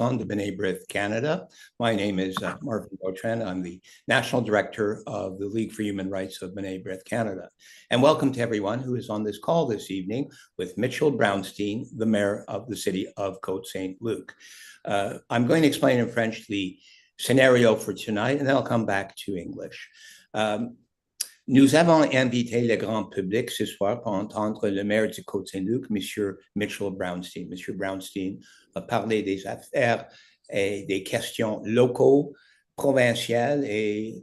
on the Brith, Canada. My name is MARVIN. I'm the National Director of the League for Human Rights of Brith, Canada. And welcome to everyone who is on this call this evening with Mitch Brownstein, the Mayor of the City of Côte-Saint-Luc. I'm going to explain in French the scenario for tonight, and then I'll come back to English. Nous avons invité le grand public ce soir pour entendre le maire de Côte-Saint-Luc, M. Mitch Brownstein. M. Brownstein a parlé des affaires et des questions locaux, provinciales et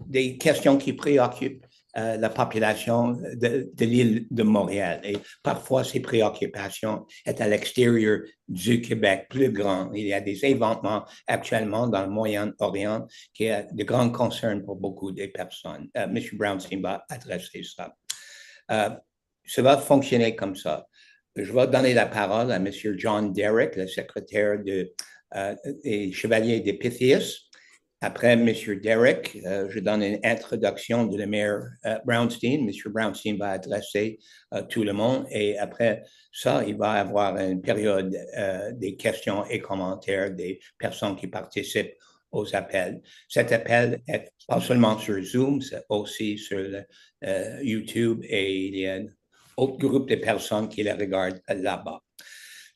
des questions qui préoccupent la population de l'île de Montréal. Et parfois, ces préoccupations sont à l'extérieur du Québec plus grand. Il y a des événements actuellement dans le Moyen-Orient qui ont de grands concerns pour beaucoup de personnes. M. Brownstein va adresser ça. Ça va fonctionner comme ça. Je vais donner la parole à M. John DERRICK, le secrétaire des Chevaliers de Pythias. Après M. DERRICK, je donne une introduction de la Maire Brownstein. M. Brownstein va adresser tout le monde et après ça, il va y avoir une période des questions et commentaires des personnes qui participent aux appels. Cet appel est pas seulement sur Zoom, c'est aussi sur YouTube et il y a un autre groupe de personnes qui les regardent là-bas.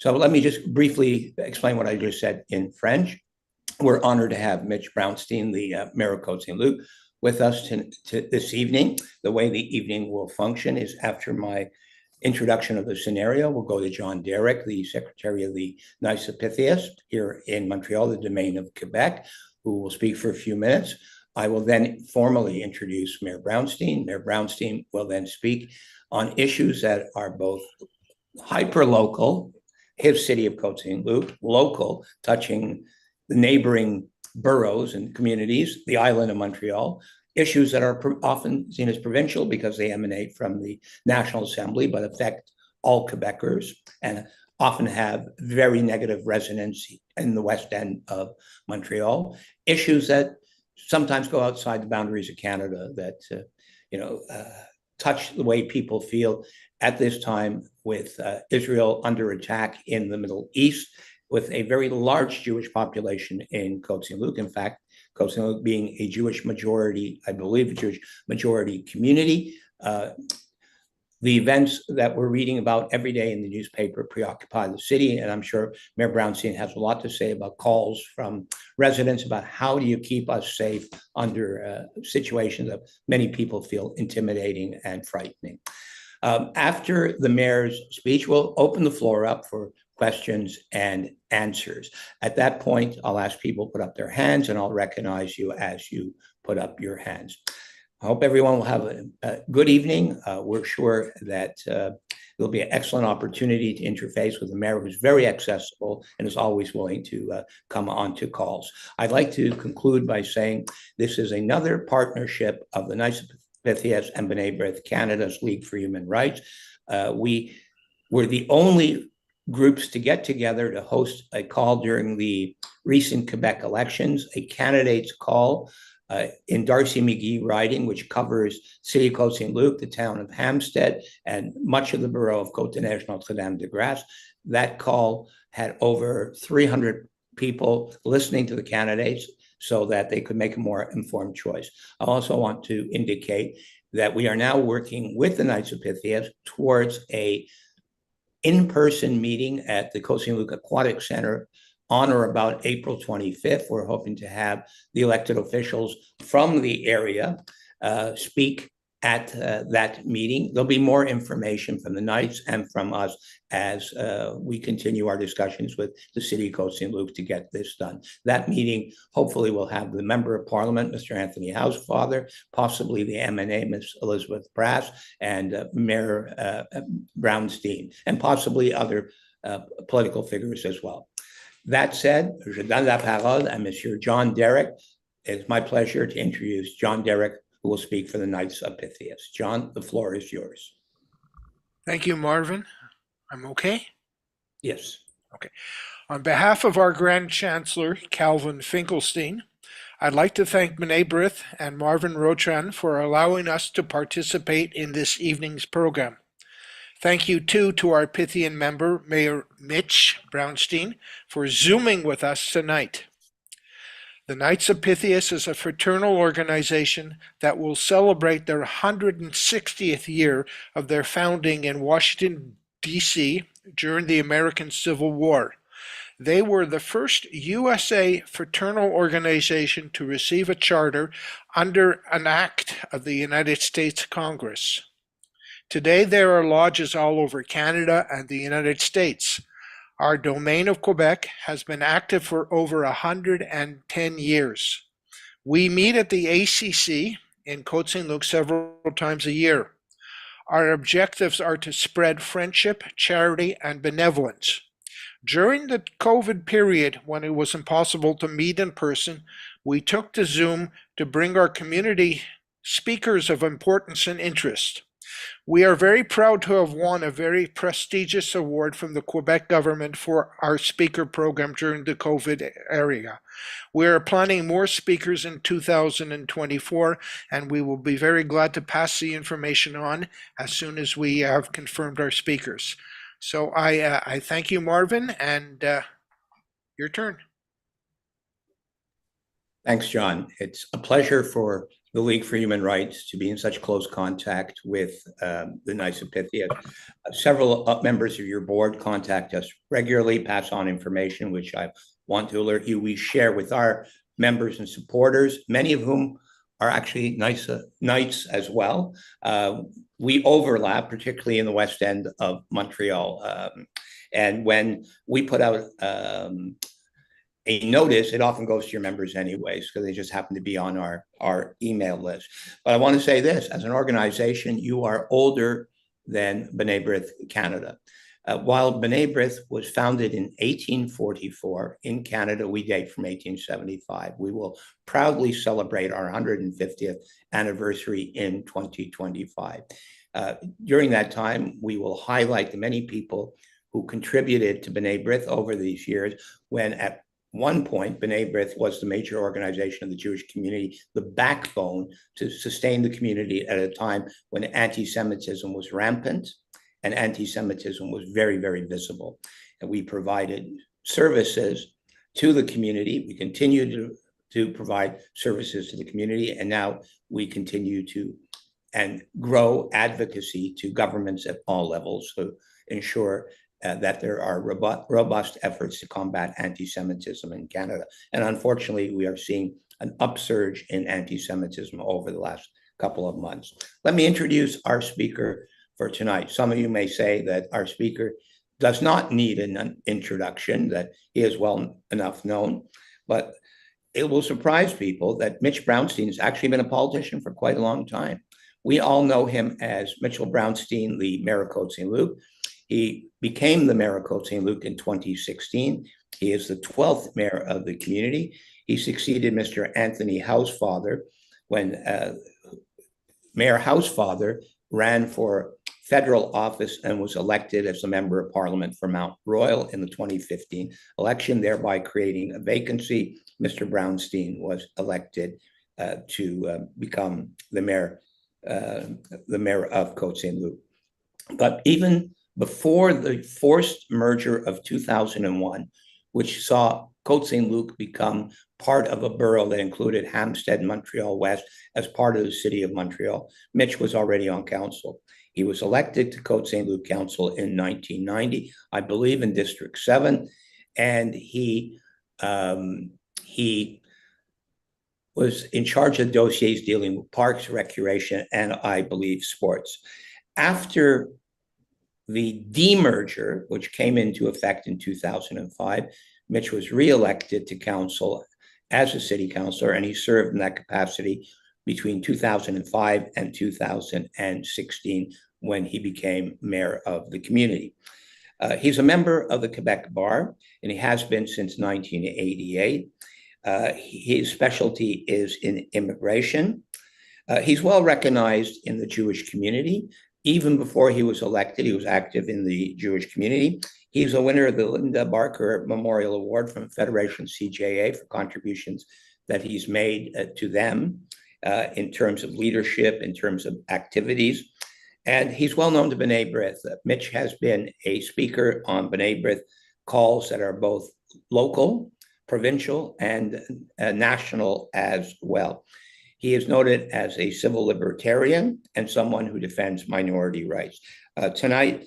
So let me just briefly explain what I just said in French. We're honored to have Mitch Brownstein, the Mayor of Côte-Saint-Luc, with us this evening. The way the evening will function is after my introduction of the scenario, we'll go to John DERRICK, the Secretary of the Nice of Pythias here in Montreal, the domain of Quebec, who will speak for a few minutes. I will then formally introduce Mayor Brownstein. Mayor Brownstein will then speak on issues that are both hyper-local, his city of Côte-Saint-Luc, local, touching the neighboring boroughs and communities, the island of Montreal, issues that are often seen as provincial because they emanate from the National Assembly, but affect all Quebecers and often have very negative resonance in the west end of Montreal. Issues that sometimes go outside the boundaries of Canada that, touch the way people feel at this time with Israel under attack in the Middle East, with a very large Jewish population in Côte-Saint-Luc. In fact, Côte-Saint-Luc being a Jewish majority, I believe a Jewish majority community. The events that we're reading about every day in the newspaper preoccupy the city, and I'm sure Mayor Brownstein has a lot to say about calls from residents about how do you keep us safe under situations that many people feel intimidating and frightening. After the mayor's speech, we'll open the floor up for questions and answers. At that point, I'll ask people to put up their hands and I'll recognize you as you put up your hands. I hope everyone will have a good evening. We're sure that there'll be an excellent opportunity to interface with the mayor, who's very accessible and is always willing to come on to calls. I'd like to conclude by saying this is another partnership of the Nice Pythias and Brith, Canada's League for Human Rights. We were the only groups to get together to host a call during the recent Quebec elections, a candidate's call in Darcy McGee riding, which covers City of Côte-Saint-Luc, the town of Hampstead, and much of the borough of Côte-des-Neiges, Notre-Dame-de-Grâce. That call had over 300 people listening to the candidates so that they could make a more informed choice. I also want to indicate that we are now working with the Knights of Pythias towards a in-person meeting at the Côte-Saint-Luc Aquatic Center on or about April 25th. We're hoping to have the elected officials from the area speak at that meeting. There'll be more information from the Knights and from us as we continue our discussions with the City of Côte-Saint-Luc to get this done. That meeting hopefully will have the Member of Parliament, Mr. Anthony Housefather, possibly the MNA, Ms. Elizabeth Brass, and Mayor Brownstein, and possibly other political figures as well. That said, je donne la parole à Monsieur John DERRICK. It's my pleasure to introduce John DERRICK, who will speak for the Knights of Pythias. John, the floor is yours. Thank you, Marvin. I'm okay? Yes. Okay. On behalf of our Grand Chancellor, Calvin Finkelstein, I'd like to thank Brith and Marvin ROTRAND for allowing us to participate in this evening's program. Thank you too to our Pythian member, Mayor Mitch Brownstein, for Zooming with us tonight. The Knights of Pythias is a fraternal organization that will celebrate their 160th year of their founding in Washington, D.C. during the American Civil War. They were the first USA fraternal organization to receive a charter under an act of the United States Congress. Today, there are lodges all over Canada and the United States. Our domain of Quebec has been active for over 110 years. We meet at the ACC in Côte-Saint-Luc several times a year. Our objectives are to spread friendship, charity, and benevolence. During the COVID period, when it was impossible to meet in person, we took to Zoom to bring our community speakers of importance and interest. We are very proud to have won a very prestigious award from the Quebec government for our speaker program during the COVID area. We are planning more speakers in 2024, and we will be very glad to pass the information on as soon as we have confirmed our speakers. So I thank you, Marvin, and your turn. Thanks, John. It's a pleasure for the League for Human Rights to be in such close contact with the Knights of Pythias. Several members of your board contact us regularly, pass on information, which I want to alert you we share with our members and supporters, many of whom are actually Knights as well. We overlap, particularly in the West End of Montreal. And when we put out a notice, it often goes to your members anyways, because they just happen to be on our email list. But I want to say this, as an organization, you are older than B'nai B'rith Canada. While B'nai B'rith was founded in 1844, in Canada, we date from 1875. We will proudly celebrate our 150th anniversary in 2025. During that time, we will highlight the many people who contributed to B'nai B'rith over these years, when at one point, B'nai B'rith was the major organization of the Jewish community, the backbone to sustain the community at a time when anti-Semitism was rampant and anti-Semitism was very, very visible. And we provided services to the community. We continue to provide services to the community, and now we continue to grow advocacy to governments at all levels to ensure that there are robust efforts to combat anti-Semitism in Canada. And unfortunately, we are seeing an upsurge in anti-Semitism over the last couple of months. Let me introduce our speaker for tonight. Some of you may say that our speaker does not need an introduction, that he is well enough known, but it will surprise people that Mitch Brownstein has actually been a politician for quite a long time. We all know him as Mitchell Brownstein, the Maire de Côte-Saint-Luc. He became the Maire de Côte-Saint-Luc in 2016. He is the 12th mayor of the community. He succeeded Mr. Anthony Housefather when Mayor Housefather ran for federal office and was elected as a member of parliament for Mount Royal in the 2015 election, thereby creating a vacancy. Mr. Brownstein was elected to become the mayor of Côte-Saint-Luc. But even before the forced merger of 2001, which saw Côte-Saint-Luc become part of a borough that included Hampstead and Montreal West as part of the city of Montreal, Mitch was already on council. He was elected to Côte-Saint-Luc Council in 1990, I believe in District 7, and he was in charge of dossiers dealing with parks, recreation, and I believe sports. After the demerger, which came into effect in 2005, Mitch was reelected to council as a city councilor, and he served in that capacity between 2005 and 2016 when he became mayor of the community. He's a member of the Quebec Bar, and he has been since 1988. His specialty is in immigration. He's well recognized in the Jewish community. Even before he was elected, he was active in the Jewish community. He's a winner of the Linda Barker Memorial Award from Federation CJA for contributions that he's made to them in terms of leadership, in terms of activities. And he's well known to B'nai Brith. Mitch has been a speaker on B'nai Brith calls that are both local, provincial, and national as well. He is noted as a civil libertarian and someone who defends minority rights. Tonight,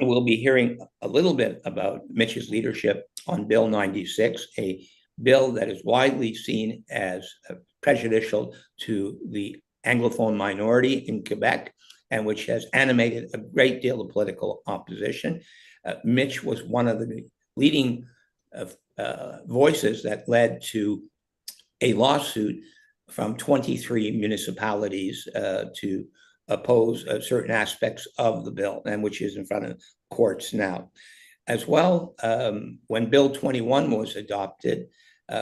we'll be hearing a little bit about Mitch's leadership on Bill 96, a bill that is widely seen as prejudicial to the Anglophone minority in Quebec, and which has animated a great deal of political opposition. Mitch was one of the leading voices that led to a lawsuit from 23 municipalities to oppose certain aspects of the bill, and which is in front of courts now. As well, when Bill 21 was adopted,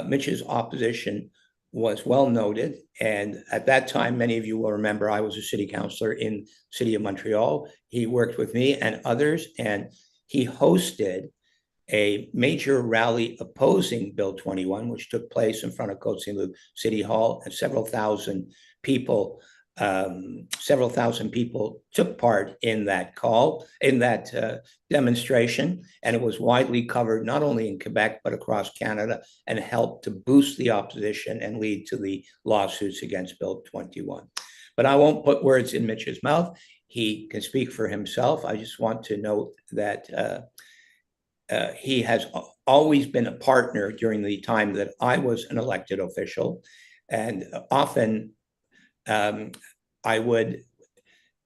Mitch's opposition was well noted. And at that time, many of you will remember, I was a city councillor in the city of Montreal. He worked with me and others, and he hosted a major rally opposing Bill 21, which took place in front of Côte-Saint-Luc City Hall, and several thousand people took part in that demonstration, and it was widely covered not only in Quebec but across Canada, and helped to boost the opposition and lead to the lawsuits against Bill 21. But I won't put words in Mitch's mouth. He can speak for himself. I just want to note that he has always been a partner during the time that I was an elected official, and often I would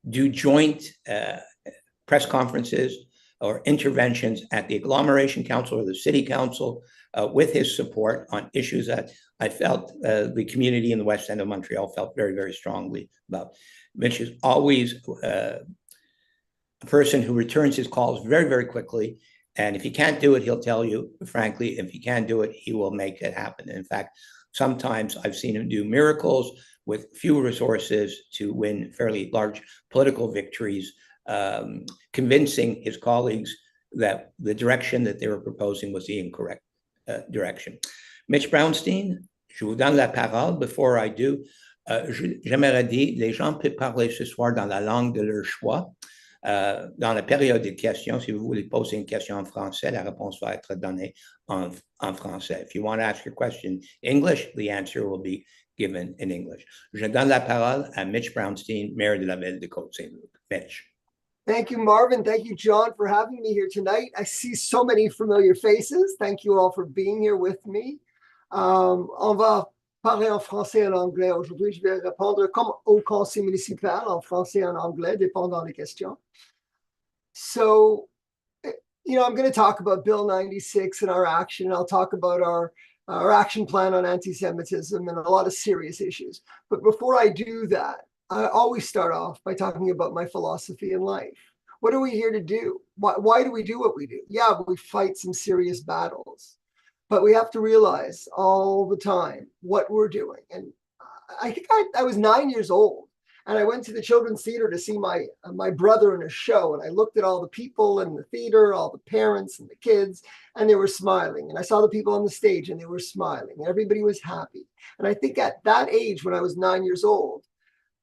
do joint press conferences or interventions at the agglomeration council or the city council with his support on issues that I felt the community in the West End of Montreal felt very, very strongly about. Mitch is always a person who returns his calls very, very quickly. And if he can't do it, he'll tell you, frankly. If he can do it, he will make it happen. In fact, sometimes I've seen him do miracles with few resources to win fairly large political victories, convincing his colleagues that the direction that they were proposing was the incorrect direction. Mitch Brownstein, je vous donne la parole. Before I do, j'aimerais dire, les gens peuvent parler ce soir dans la langue de leur choix. Dans la période de questions, si vous voulez poser une question en français, la réponse va être donnée en français. If you want to ask your question in English, the answer will be given in English. Je donne la parole à Mitch Brownstein, maire de la ville de Côte-Saint-Luc. Mitch. Thank you, Marvin. Thank you, John, for having me here tonight. I see so many familiar faces. Thank you all for being here with me. On va parler en français et en anglais. Aujourd'hui, je vais répondre comme au conseil municipal, en français et en anglais, dépendant des questions. So, I'm going to talk about Bill 96 and our action. I'll talk about our action plan on anti-Semitism and a lot of serious issues. But before I do that, I always start off by talking about my philosophy in life. What are we here to do? Why do we do what we do? Yeah, we fight some serious battles, but we have to realize all the time what we're doing. And I think I was 9 years old, and I went to the Children's Theater to see my brother in a show. And I looked at all the people in the theater, all the parents and the kids, and they were smiling. And I saw the people on the stage and they were smiling. And everybody was happy. And I think at that age, when I was 9 years old,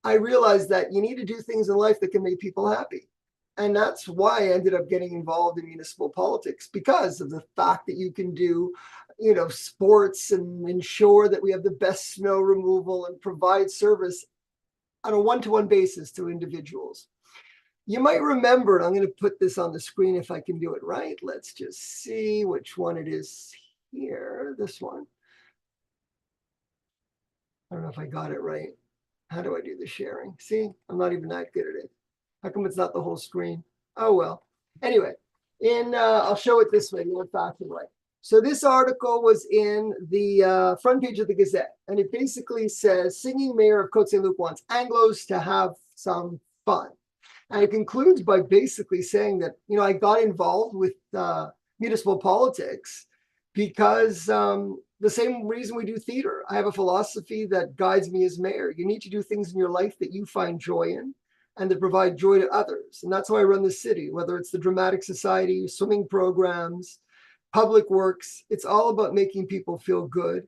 I realized that you need to do things in life that can make people happy. And that's why I ended up getting involved in municipal politics, because of the fact that you can do, sports and ensure that we have the best snow removal and provide service on a one-to-one basis to individuals. You might remember, and I'm going to put this on the screen if I can do it right. Let's just see which one it is here. This one. I don't know if I got it right. How do I do the sharing? See, I'm not even that good at it. How come it's not the whole screen? Oh, well. Anyway, I'll show it this way, the old-fashioned way. So this article was in the front page of the Gazette, and it basically says, singing mayor of Côte-Saint-Luc wants Anglos to have some fun. And it concludes by basically saying that, I got involved with municipal politics because the same reason we do theater. I have a philosophy that guides me as mayor. You need to do things in your life that you find joy in and that provide joy to others. And that's how I run the city, whether it's the Dramatic Society, swimming programs, public works. It's all about making people feel good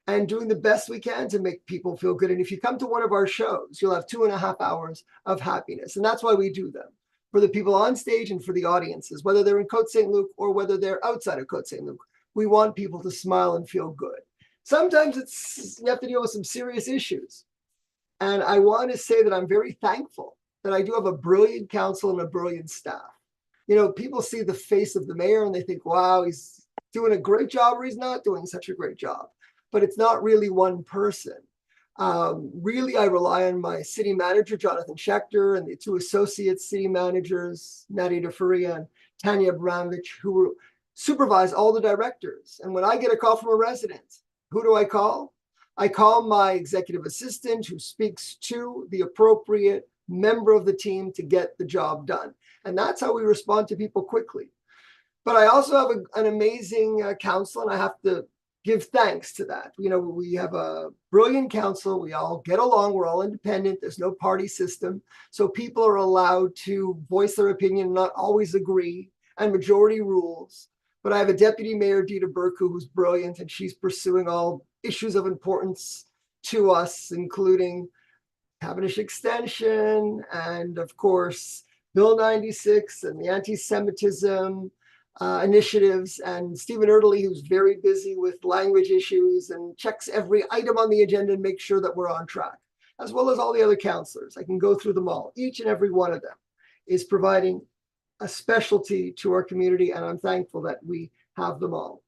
and doing the best we can to make people feel good. And if you come to one of our shows, you'll have 2.5 hours of happiness. And that's why we do them, for the people on stage and for the audiences, whether they're in Côte-Saint-Luc or whether they're outside of Côte-Saint-Luc. We want people to smile and feel good. Sometimes you have to deal with some serious issues. And I want to say that I'm very thankful that I do have a brilliant council and a brilliant staff. You know, people see the face of the mayor and they think, wow, he's doing a great job, or he's not doing such a great job. But it's not really one person. Really, I rely on my city manager, Jonathan Schechter, and the 2 associate city managers, Nadia DeFuria and Tanya Abramowicz, who supervise all the directors. And when I get a call from a resident, who do I call? I call my executive assistant, who speaks to the appropriate member of the team to get the job done. And that's how we respond to people quickly. But I also have an amazing council, and I have to give thanks to that. You know, we have a brilliant council. We all get along. We're all independent. There's no party system. So people are allowed to voice their opinion, not always agree, and majority rules. But I have a deputy mayor, Dita Burku, who's brilliant, and she's pursuing all issues of importance to us, including Cavendish Extension, and of course, Bill 96 and the anti-Semitism initiatives, and Stephen Erdely, who's very busy with language issues and checks every item on the agenda and makes sure that we're on track, as well as all the other counselors. I can go through them all. Each and every one of them is providing a specialty to our community, and I'm thankful that we have them all.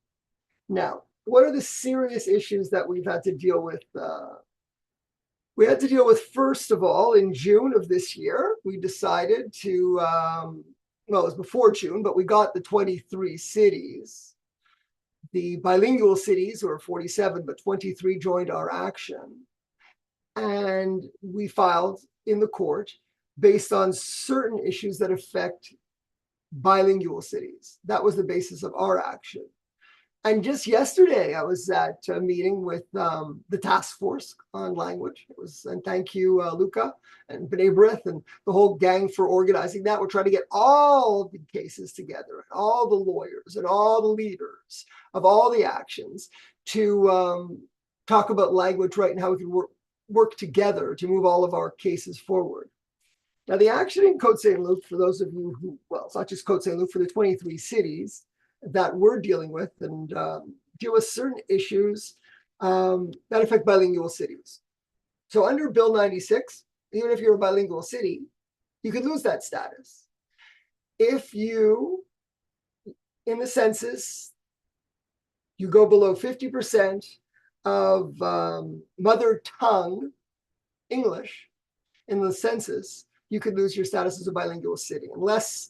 Now, what are the serious issues that we've had to deal with? We had to deal with, first of all, in June of this year, we decided to, well, it was before June, but we got the 23 cities. The bilingual cities, who are 47, but 23 joined our action. And we filed in the court based on certain issues that affect bilingual cities. That was the basis of our action. And just yesterday, I was at a meeting with the task force on language. It was, and thank you, Luca and Brith and the whole gang for organizing that. We're trying to get all the cases together, and all the lawyers and all the leaders of all the actions to talk about language right and how we can work together to move all of our cases forward. Now, the action in Côte-Saint-Luc, for those of you who, well, it's not just Côte-Saint-Luc, for the 23 cities that we're dealing with, and deal with certain issues that affect bilingual cities. So under Bill 96, even if you're a bilingual city, you could lose that status. If you, in the census, you go below 50% of mother tongue English in the census, you could lose your status as a bilingual city, unless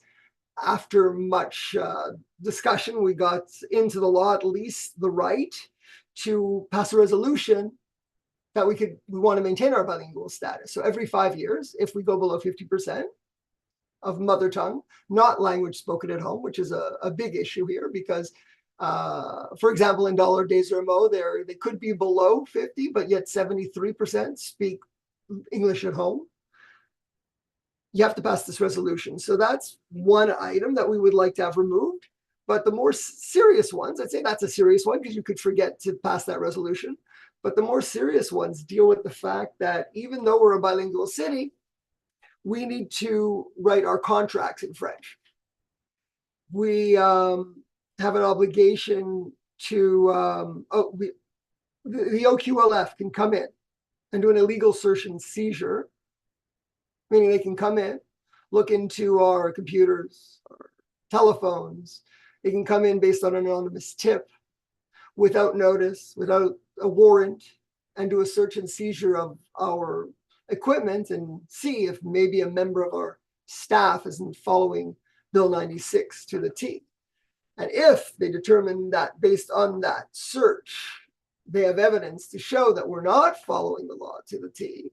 after much discussion, we got into the law at least the right to pass a resolution that we want to maintain our bilingual status. So every 5 years, if we go below 50% of mother tongue, not language spoken at home, which is a big issue here, because for example, in Dollar des Ormeaux, they could be below 50, but yet 73% speak English at home. You have to pass this resolution. So that's one item that we would like to have removed. But the more serious ones, I'd say that's a serious one because you could forget to pass that resolution. But the more serious ones deal with the fact that even though we're a bilingual city, we need to write our contracts in French. We have an obligation to, the OQLF can come in and do an illegal search and seizure, meaning they can come in, look into our computers, our telephones. They can come in based on an anonymous tip without notice, without a warrant, and do a search and seizure of our equipment and see if maybe a member of our staff isn't following Bill 96 to the T. And if they determine that based on that search, they have evidence to show that we're not following the law to the T,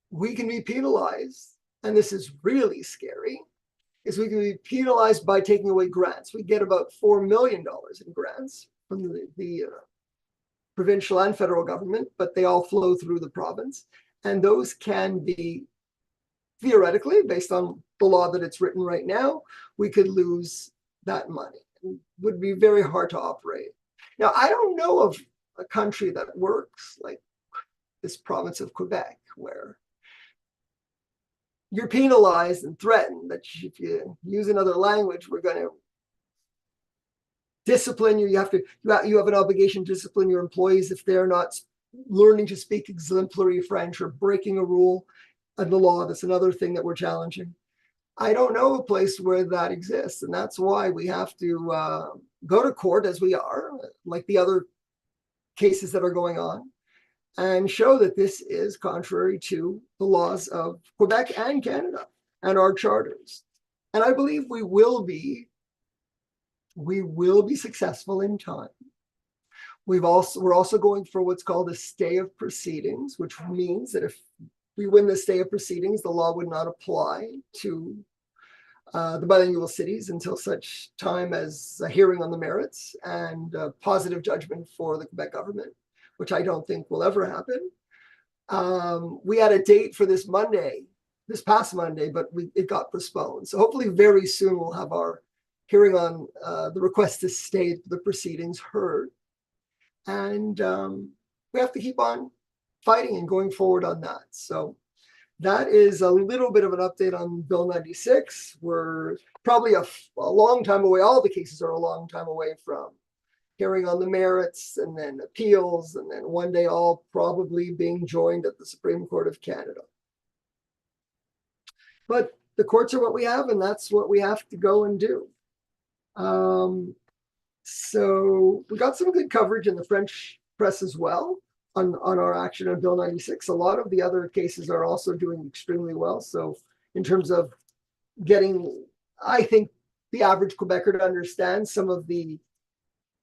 we can be penalized, and this is really scary, is we can be penalized by taking away grants. We get about $4 million in grants from the provincial and federal government, but they all flow through the province. And those can be, theoretically, based on the law that it's written right now, we could lose that money. It would be very hard to operate. Now, I don't know of a country that works like this province of Quebec, where you're penalized and threatened that if you use another language, we're going to discipline you. You have an obligation to discipline your employees if they're not learning to speak exemplary French or breaking a rule of the law. That's another thing that we're challenging. I don't know a place where that exists, and that's why we have to go to court, as we are, like the other cases that are going on, and show that this is contrary to the laws of Quebec and Canada and our charters. And I believe we will be successful in time. We're also going for what's called a stay of proceedings, which means that if we win the stay of proceedings, the law would not apply to the bilingual cities until such time as a hearing on the merits and a positive judgment for the Quebec government, which I don't think will ever happen. We had a date for this past Monday, but it got postponed. So hopefully very soon we'll have our hearing on the request to stay the proceedings heard. And we have to keep on fighting and going forward on that. So that is a little bit of an update on Bill 96. We're probably a long time away. All the cases are a long time away from hearing on the merits and then appeals, and then one day all probably being joined at the Supreme Court of Canada. But the courts are what we have, and that's what we have to go and do. So we got some good coverage in the French press as well on our action on Bill 96. A lot of the other cases are also doing extremely well. So in terms of getting, I think, the average Quebecer to understand some of the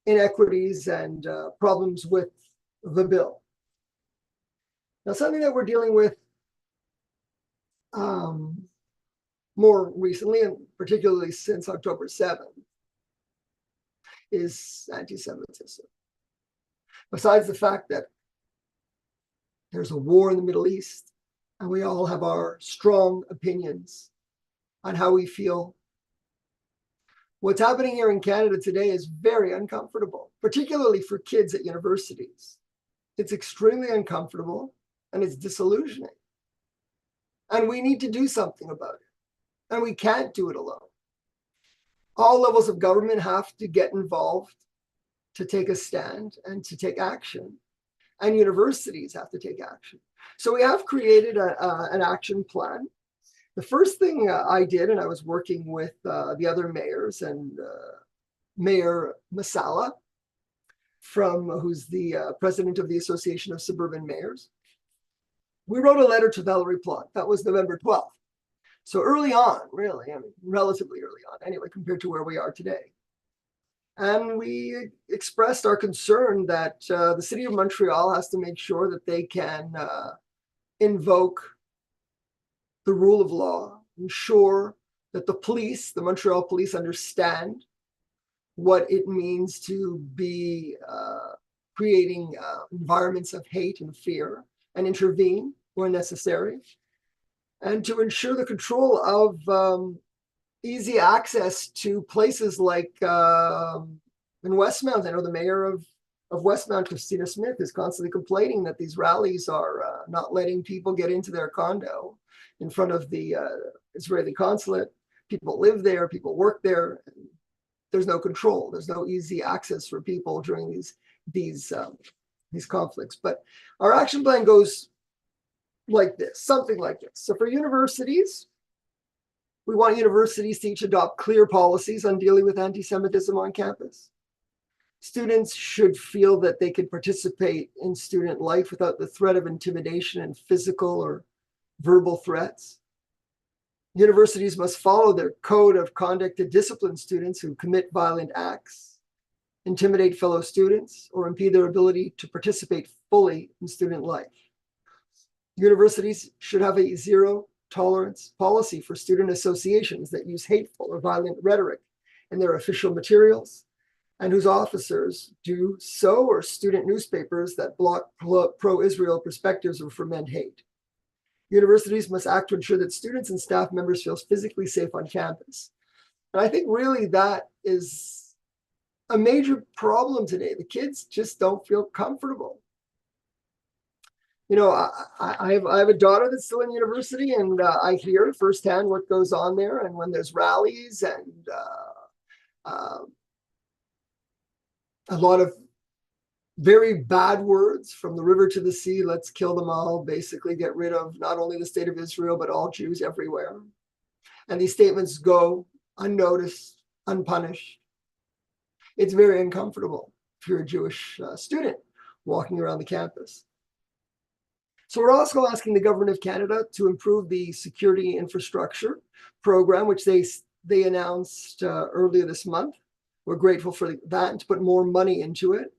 inequities and problems with the bill. Now, something that we're dealing with more recently, and particularly since October 7th, is anti-Semitism. Besides the fact that there's a war in the Middle East, and we all have our strong opinions on how we feel, what's happening here in Canada today is very uncomfortable, particularly for kids at universities. It's extremely uncomfortable and it's disillusioning. And we need to do something about it. And we can't do it alone. All levels of government have to get involved to take a stand and to take action. And universities have to take action. So we have created an action plan. The first thing I did, and I was working with the other mayors and Mayor Masala, who's the president of the Association of Suburban Mayors. We wrote a letter to Valerie Plante. That was November 12th. So early on, really, I mean, relatively early on, anyway, compared to where we are today. And we expressed our concern that the city of Montreal has to make sure that they can invoke the rule of law, ensure that the police, the Montreal police, understand what it means to be creating environments of hate and fear, and intervene where necessary, and to ensure the control of easy access to places like in Westmount. I know the mayor of Westmount, Christina Smith, is constantly complaining that these rallies are not letting people get into their condo in front of the Israeli consulate. People live there, people work there. There's no control. There's no easy access for people during these conflicts. But our action plan goes like this, something like this. So for universities, we want universities to each adopt clear policies on dealing with anti-Semitism on campus. Students should feel that they can participate in student life without the threat of intimidation and physical or verbal threats. Universities must follow their code of conduct to discipline students who commit violent acts, intimidate fellow students, or impede their ability to participate fully in student life. Universities should have a zero tolerance policy for student associations that use hateful or violent rhetoric in their official materials, and whose officers do so, or student newspapers that block pro-Israel perspectives or foment hate. Universities must act to ensure that students and staff members feel physically safe on campus. And I think really that is a major problem today. The kids just don't feel comfortable. You know, I have a daughter that's still in university, and I hear firsthand what goes on there. And when there's rallies and a lot of very bad words, from the river to the sea, let's kill them all, basically get rid of not only the state of Israel, but all Jews everywhere. And these statements go unnoticed, unpunished. It's very uncomfortable if you're a Jewish student walking around the campus. So we're also asking the government of Canada to improve the security infrastructure program, which they announced earlier this month. We're grateful for that, and to put more money into it,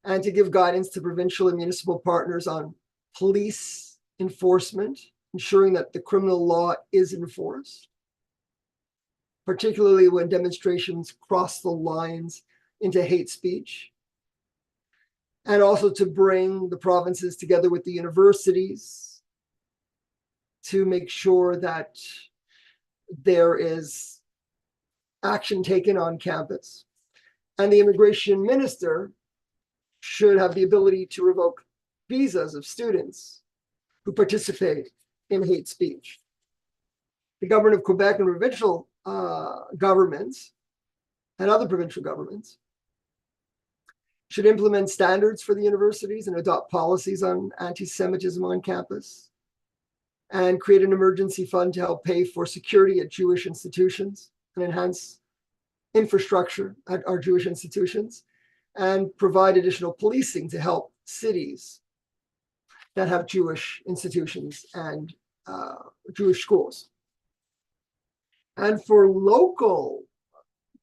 and to give guidance to provincial and municipal partners on police enforcement, ensuring that the criminal law is enforced, particularly when demonstrations cross the lines into hate speech. And also to bring the provinces together with the universities to make sure that there is action taken on campus. And the immigration minister should have the ability to revoke visas of students who participate in hate speech. The government of Quebec and provincial governments and other provincial governments should implement standards for the universities and adopt policies on anti-Semitism on campus, and create an emergency fund to help pay for security at Jewish institutions and enhance infrastructure at our Jewish institutions, and provide additional policing to help cities that have Jewish institutions and Jewish schools. And for local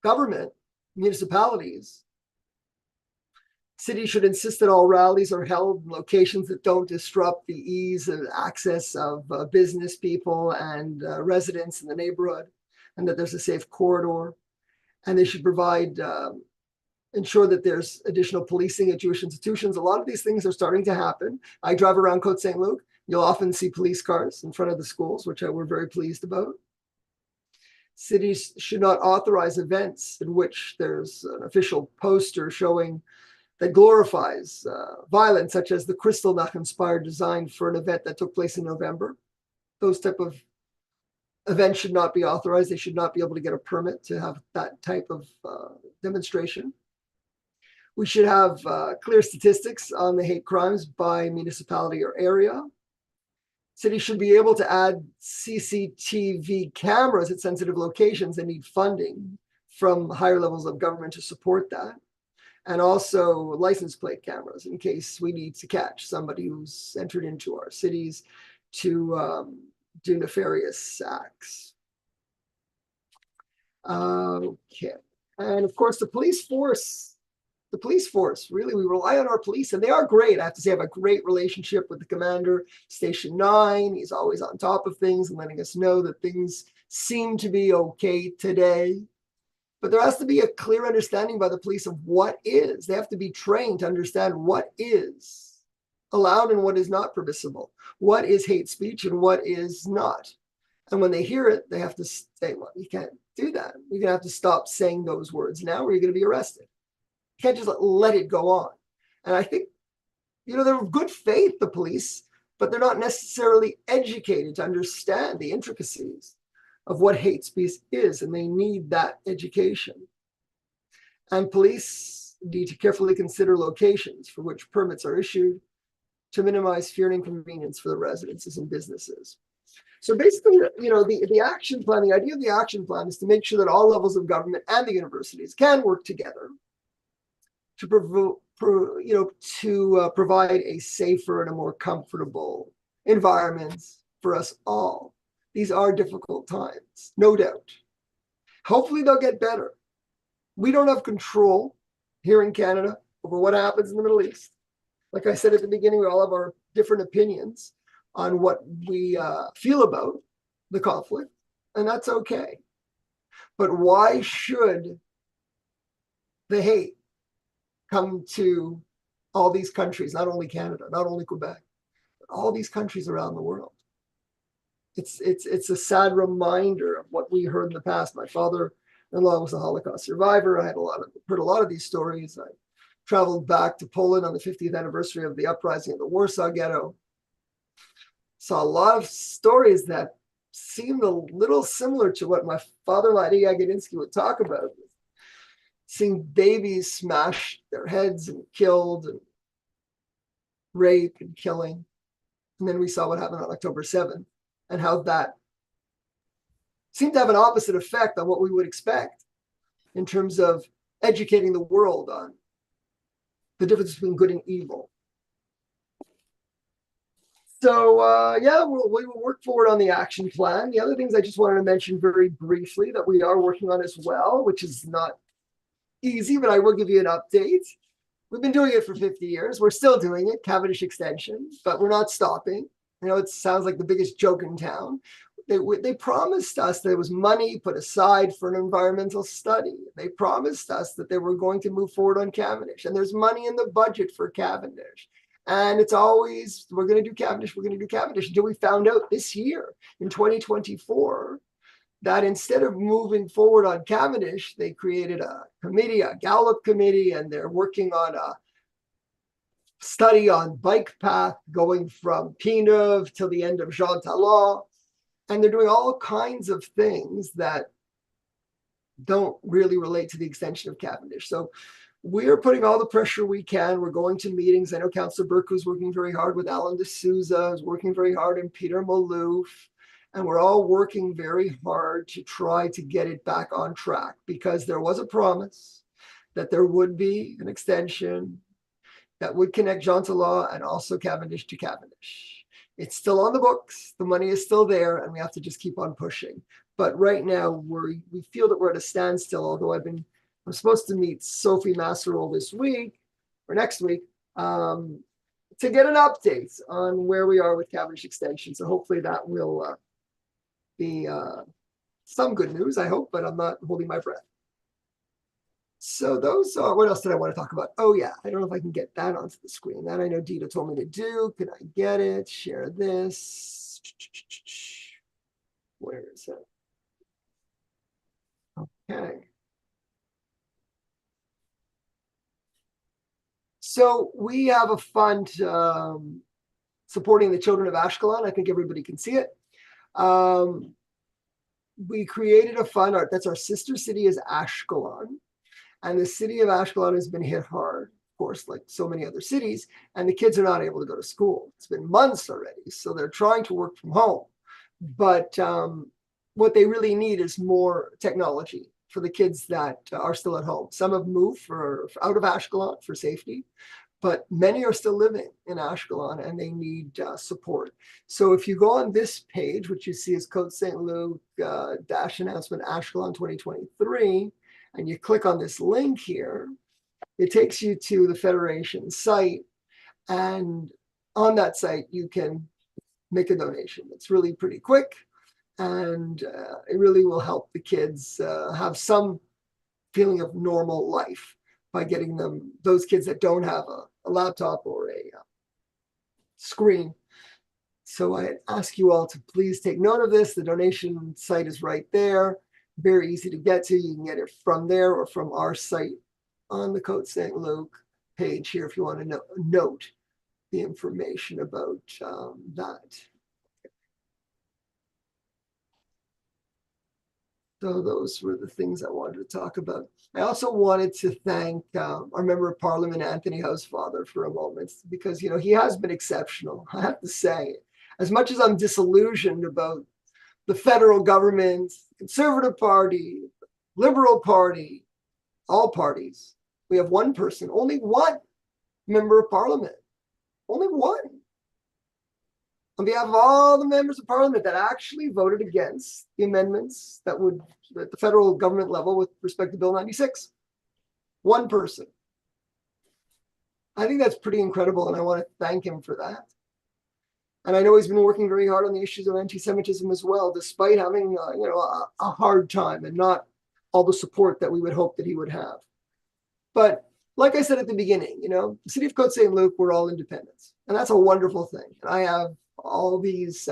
government, municipalities, cities should insist that all rallies are held in locations that don't disrupt the ease of access of business people and residents in the neighborhood, and that there's a safe corridor. And they should provide, ensure that there's additional policing at Jewish institutions. A lot of these things are starting to happen. I drive around Côte-Saint-Luc. You'll often see police cars in front of the schools, which we're very pleased about. Cities should not authorize events in which there's an official poster showing that glorifies violence, such as the Kristallnacht-inspired design for an event that took place in November. Those type of events should not be authorized. They should not be able to get a permit to have that type of demonstration. We should have clear statistics on the hate crimes by municipality or area. Cities should be able to add CCTV cameras at sensitive locations and need funding from higher levels of government to support that. And also license plate cameras in case we need to catch somebody who's entered into our cities to do nefarious acts. Okay. And of course, the police force, really, we rely on our police, and they are great. I have to say, I have a great relationship with the commander, Station 9. He's always on top of things and letting us know that things seem to be okay today. But there has to be a clear understanding by the police of what is. They have to be trained to understand what is allowed and what is not permissible, what is hate speech and what is not. And when they hear it, they have to say, well, you can't do that. You're going to have to stop saying those words now, or you're going to be arrested. You can't just let it go on. And I think, they're of good faith, the police, but they're not necessarily educated to understand the intricacies of what hate speech is, and they need that education. And police need to carefully consider locations for which permits are issued to minimize fear and inconvenience for the residences and businesses. So basically, the action plan, the idea of the action plan is to make sure that all levels of government and the universities can work together to provide a safer and a more comfortable environment for us all. These are difficult times, no doubt. Hopefully they'll get better. We don't have control here in Canada over what happens in the Middle East. Like I said at the beginning, we all have our different opinions on what we feel about the conflict, and that's okay. But why should the hate come to all these countries, not only Canada, not only Quebec, but all these countries around the world? It's a sad reminder of what we heard in the past. My father brother-in-law was a Holocaust survivor. I had heard a lot of these stories. I traveled back to Poland on the 50th anniversary of the uprising of the Warsaw Ghetto. Saw a lot of stories that seemed a little similar to what my father-in-law, Eddie Yagodinsky, would talk about. Seeing babies smash their heads and killed, and rape and killing. And then we saw what happened on October 7th and how that seemed to have an opposite effect on what we would expect in terms of educating the world on the difference between good and evil. So yeah, we will work forward on the action plan. The other things I just wanted to mention very briefly that we are working on as well, which is not easy, but I will give you an update. We've been doing it for 50 years. We're still doing it, Cavendish Extension, but we're not stopping. You know, it sounds like the biggest joke in town. They promised us there was money put aside for an environmental study. They promised us that they were going to move forward on Cavendish, and there's money in the budget for Cavendish. And it's always, we're going to do Cavendish, we're going to do Cavendish, until we found out this year in 2024 that instead of moving forward on Cavendish, they created a committee, a Gallup committee, and they're working on a study on bike path going from Pineuve till the end of Jean Talon. And they're doing all kinds of things that don't really relate to the extension of Cavendish. So we're putting all the pressure we can. We're going to meetings. I know Councillor Burke was working very hard with Alan D'Souza, is working very hard, and Peter Malouf. And we're all working very hard to try to get it back on track, because there was a promise that there would be an extension that would connect Jean Talon and also Cavendish to Cavendish. It's still on the books. The money is still there, and we have to just keep on pushing. But right now, we feel that we're at a standstill, although I'm supposed to meet Sophie Masserole this week or next week to get an update on where we are with Cavendish Extension. So hopefully that will be some good news, I hope, but I'm not holding my breath. So those are, what else did I want to talk about? Oh yeah, I don't know if I can get that onto the screen. That I know Dita told me to do. Can I get it? Share this. Where is it? Okay. So we have a fund supporting the children of Ashkelon. I think everybody can see it. We created a fund, that's our sister city is Ashkelon. And the city of Ashkelon has been hit hard, of course, like so many other cities, and the kids are not able to go to school. It's been months already, so they're trying to work from home. But what they really need is more technology for the kids that are still at home. Some have moved out of Ashkelon for safety, but many are still living in Ashkelon and they need support. So if you go on this page, which you see is Côte-Saint-Luc dash announcement Ashkelon 2023, and you click on this link here, it takes you to the Federation site. And on that site, you can make a donation. It's really pretty quick. And it really will help the kids have some feeling of normal life by getting them, those kids that don't have a laptop or a screen. So I ask you all to please take note of this. The donation site is right there. Very easy to get to. You can get it from there or from our site on the Côte-Saint-Luc page here if you want to note the information about that. So those were the things I wanted to talk about. I also wanted to thank our Member of Parliament, Anthony Housefather, for a moment, because, you know, he has been exceptional, I have to say. As much as I'm disillusioned about the federal government, Conservative Party, Liberal Party, all parties, we have one person, only one Member of Parliament, only one. On behalf of all the members of Parliament that actually voted against the amendments that would, at the federal government level with respect to Bill 96. One person. I think that's pretty incredible, and I want to thank him for that. And I know he's been working very hard on the issues of anti-Semitism as well, despite having a hard time and not all the support that we would hope that he would have. But like I said at the beginning, you know, the city of Côte-Saint-Luc, we're all independents, and that's a wonderful thing. And I have all these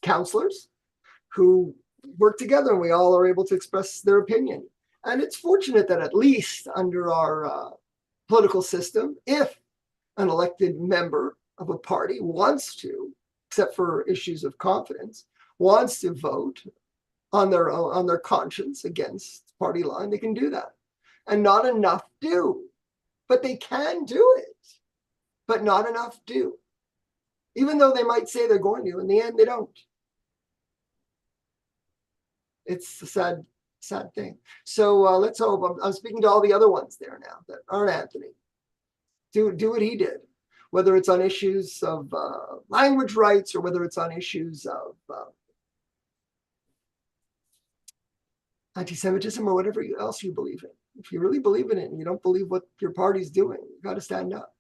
counselors who work together and we all are able to express their opinion. And it's fortunate that at least under our political system, if an elected member of a party wants to, except for issues of confidence, wants to vote on their own, on their conscience against party line, they can do that. And not enough do, but they can do it, but not enough do. Even though they might say they're going to, in the end, they don't. It's a sad, sad thing. So let's hope. I'm speaking to all the other ones there now that aren't Anthony. Do what he did, whether it's on issues of language rights or whether it's on issues of anti-Semitism or whatever else you believe in. If you really believe in it and you don't believe what your party's doing, you got to stand up.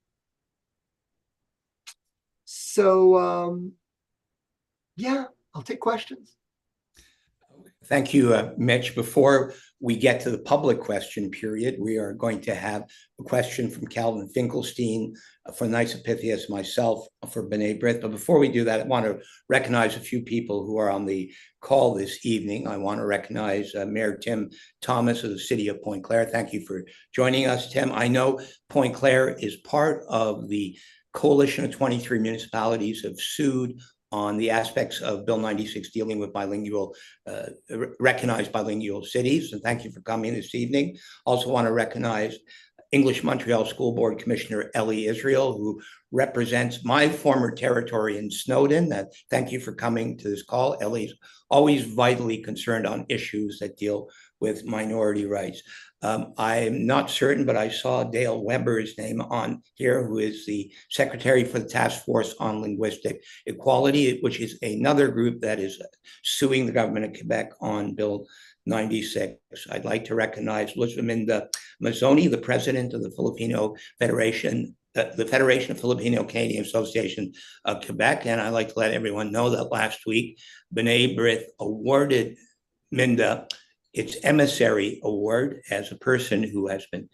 So, yeah, I'll take questions. Thank you, Mitch. Before we get to the public question period, we are going to have a question from Calvin Finkelstein for the Knights of Pythias, myself for B'nai Brith. But before we do that, I want to recognize a few people who are on the call this evening. I want to recognize Mayor Tim Thomas of the city of Pointe-Claire. Thank you for joining us, Tim. I know Pointe-Claire is part of the coalition of 23 municipalities have sued on the aspects of Bill 96 dealing with bilingual, recognized bilingual cities. And thank you for coming this evening. Also want to recognize English Montreal School Board Commissioner Ellie Israel, who represents my former territory in Snowdon. Thank you for coming to this call. Ellie's always vitally concerned on issues that deal with minority rights. I'm not certain, but I saw Dale Weber's name on here, who is the Secretary for the Task Force on Linguistic Equality, which is another group that is suing the government of Quebec on Bill 96. I'd like to recognize Luzminda Mazzoni, the president of the Filipino Federation, the Federation of Filipino Canadian Association of Quebec. And I'd like to let everyone know that last week, B'nai Brith awarded Minda its emissary award as a person who has been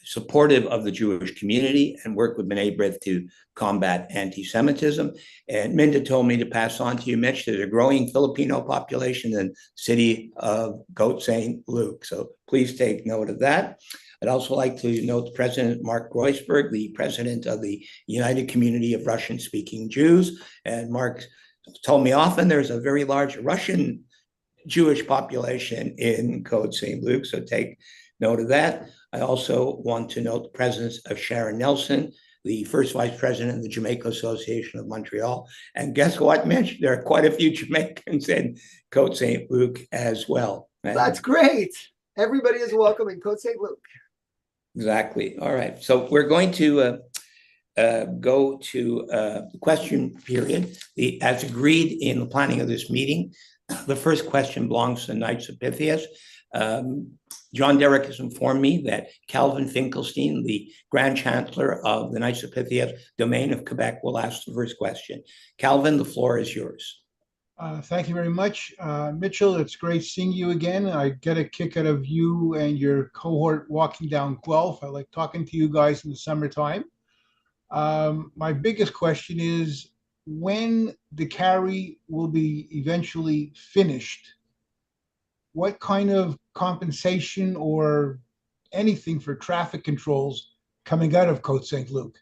supportive of the Jewish community and worked with B'nai Brith to combat anti-Semitism. And Minda told me to pass on to you, Mitch, there's a growing Filipino population in the city of Côte-Saint-Luc. So please take note of that. I'd also like to note President Mark Groisberg, the president of the United Community of Russian-Speaking Jews. And Mark told me often there's a very large Russian Jewish population in Côte-Saint-Luc, so take note of that. I also want to note the presence of Sharon Nelson, the first vice president of the Jamaica Association of Montreal. And guess what, Mitch? There are quite a few Jamaicans in Côte-Saint-Luc as well. That's great. Everybody is welcome in Côte-Saint-Luc. Exactly. All right. So we're going to go to the question period. As agreed in the planning of this meeting, the first question belongs to the Knights of Pythias. John Derrick has informed me that Calvin Finkelstein, the Grand Chancellor of the Knights of Pythias Domain of Quebec, will ask the first question. Calvin, the floor is yours. Thank you very much. Mitchell, it's great seeing you again. I get a kick out of you and your cohort walking down Guelph. I like talking to you guys in the summertime. My biggest question is, when the carry will be eventually finished, what kind of compensation or anything for traffic controls coming out of Côte-Saint-Luc?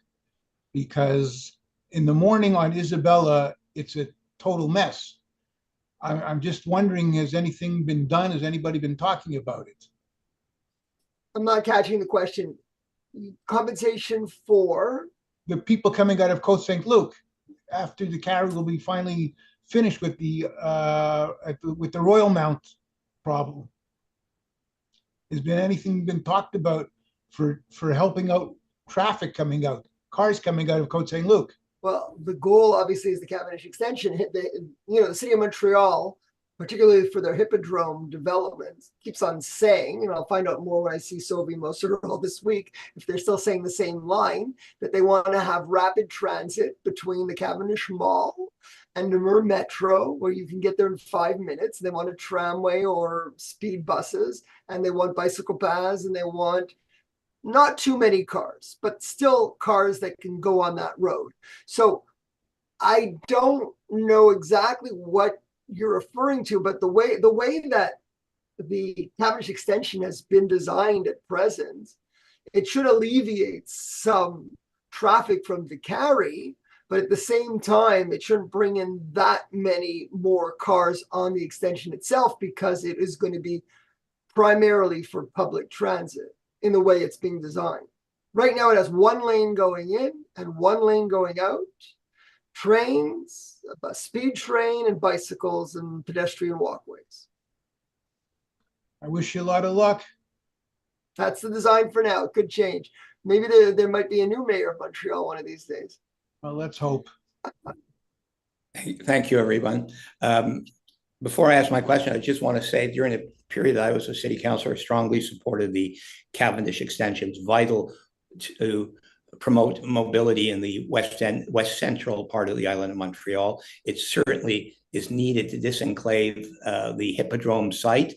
Because in the morning on Isabella, it's a total mess. I'm just wondering, has anything been done? Has anybody been talking about it? I'm not catching the question. Compensation for? The people coming out of Côte-Saint-Luc after the carry will be finally finished with the Royal Mount problem. Has been anything been talked about for helping out traffic coming out, cars coming out of Côte-Saint-Luc? Well, the goal obviously is the Cavendish extension. The city of Montreal, particularly for their hippodrome development, keeps on saying, and I'll find out more when I see Sophie Moserol this week, if they're still saying the same line, that they want to have rapid transit between the Cavendish Mall and Namur Metro, where you can get there in 5 minutes. They want a tramway or speed buses, and they want bicycle paths, and they want not too many cars, but still cars that can go on that road. So I don't know exactly what you're referring to, but the way that the Cavendish extension has been designed at present, it should alleviate some traffic from the carry, but at the same time, it shouldn't bring in that many more cars on the extension itself, because it is going to be primarily for public transit in the way it's being designed. Right now, it has one lane going in and one lane going out. Trains, a speed train, and bicycles and pedestrian walkways. I wish you a lot of luck. That's the design for now. It could change. Maybe there might be a new mayor of Montreal one of these days. Well, let's hope. Thank you, everyone. Before I ask my question, I just want to say during the period that I was a city councilor, I strongly supported the Cavendish extension. It's vital to promote mobility in the west central part of the island of Montreal. It certainly is needed to disenclave the Hippodrome site.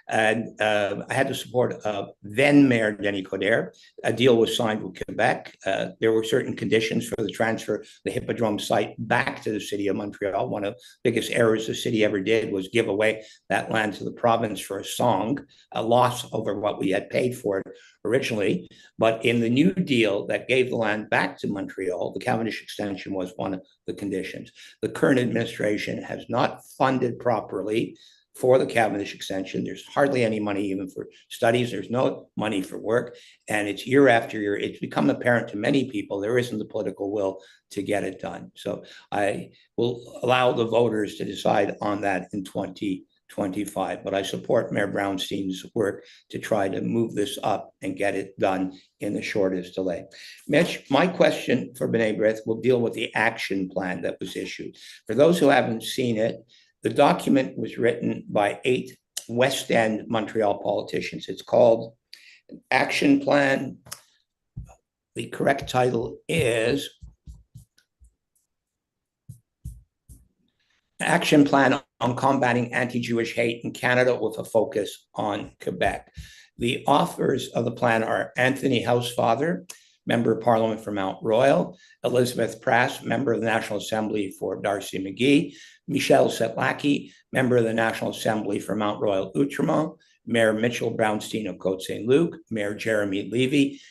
And I had the support of then Mayor Denis Coderre. A deal was signed with Quebec. There were certain conditions for the transfer of the Hippodrome site back to the city of Montreal. One of the biggest errors the city ever did was give away that land to the province for a song, a loss over what we had paid for it originally. But in the new deal that gave the land back to Montreal, the Cavendish extension was one of the conditions. The current administration has not funded properly for the Cavendish extension. There's hardly any money even for studies. There's no money for work. And it's year after year. It's become apparent to many people there isn't the political will to get it done. So I will allow the voters to decide on that in 2025. But I support Mayor Brownstein's work to try to move this up and get it done in the shortest delay. Mitch, my question for B'nai Brith will deal with the action plan that was issued. For those who haven't seen it, the document was written by 8 West End Montreal politicians. It's called Action Plan. The correct title is Action Plan on Combating Anti-Jewish Hate in Canada with a Focus on Quebec. The authors of the plan are Anthony Housefather, Member of Parliament for Mount Royal, Elizabeth Prass, Member of the National Assembly for Darcy McGee, Michelle Setlaki, Member of the National Assembly for Mount Royal Outremont, Mayor Mitch Brownstein of Côte-Saint-Luc, Mayor Jeremy Levy,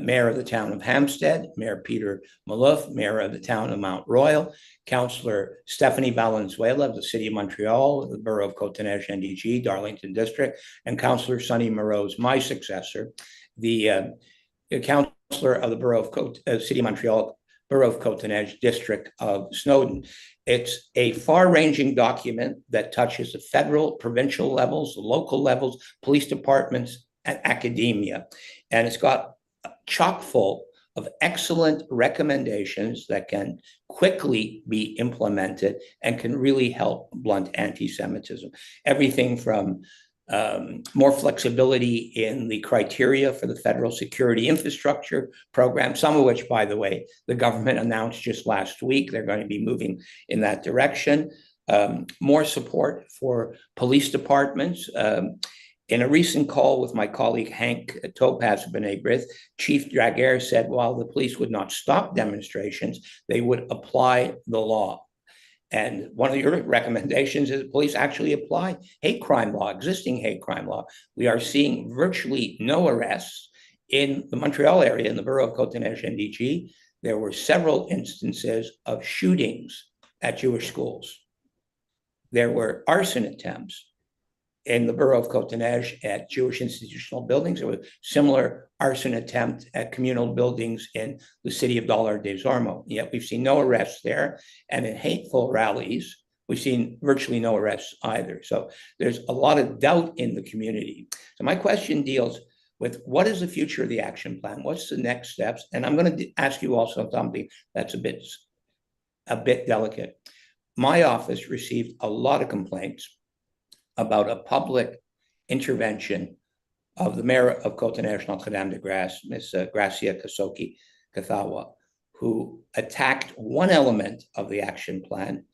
Mayor of the Town of Hampstead, Mayor Peter Malouf, Mayor of the Town of Mount Royal, Councillor Stephanie Valenzuela of the City of Montreal, the Borough of Côte-Neige NDG, Darlington District, and Councillor Sonny Moreau's, my successor, the Councillor of the Borough of City of Montreal, Borough of Côte-Neige, District of Snowdon. It's a far-ranging document that touches the federal, provincial levels, the local levels, police departments, and academia. And it's got chock full of excellent recommendations that can quickly be implemented and can really help blunt anti-Semitism. Everything from more flexibility in the criteria for the federal security infrastructure program, some of which, by the way, the government announced just last week. They're going to be moving in that direction. More support for police departments. In a recent call with my colleague Hank Topaz of B'nai Brith, Chief Draguer said while the police would not stop demonstrations, they would apply the law. And one of your recommendations is that police actually apply hate crime law, existing hate crime law. We are seeing virtually no arrests in the Montreal area, in the Borough of Côte-Neige NDG. There were several instances of shootings at Jewish schools. There were arson attempts in the Borough of Côte-Neige at Jewish institutional buildings. There was a similar arson attempt at communal buildings in the city of Dollard-des-Ormeaux. Yet we've seen no arrests there. And in hateful rallies, we've seen virtually no arrests either. So there's a lot of doubt in the community. So my question deals with what is the future of the action plan? What's the next steps? And I'm going to ask you also something that's a bit delicate. My office received a lot of complaints about a public intervention of the mayor of Côte-Neige Notre-Dame-de-Grâce, Ms. Gracia Kasoki-Kathawa, who attacked one element of the action plan,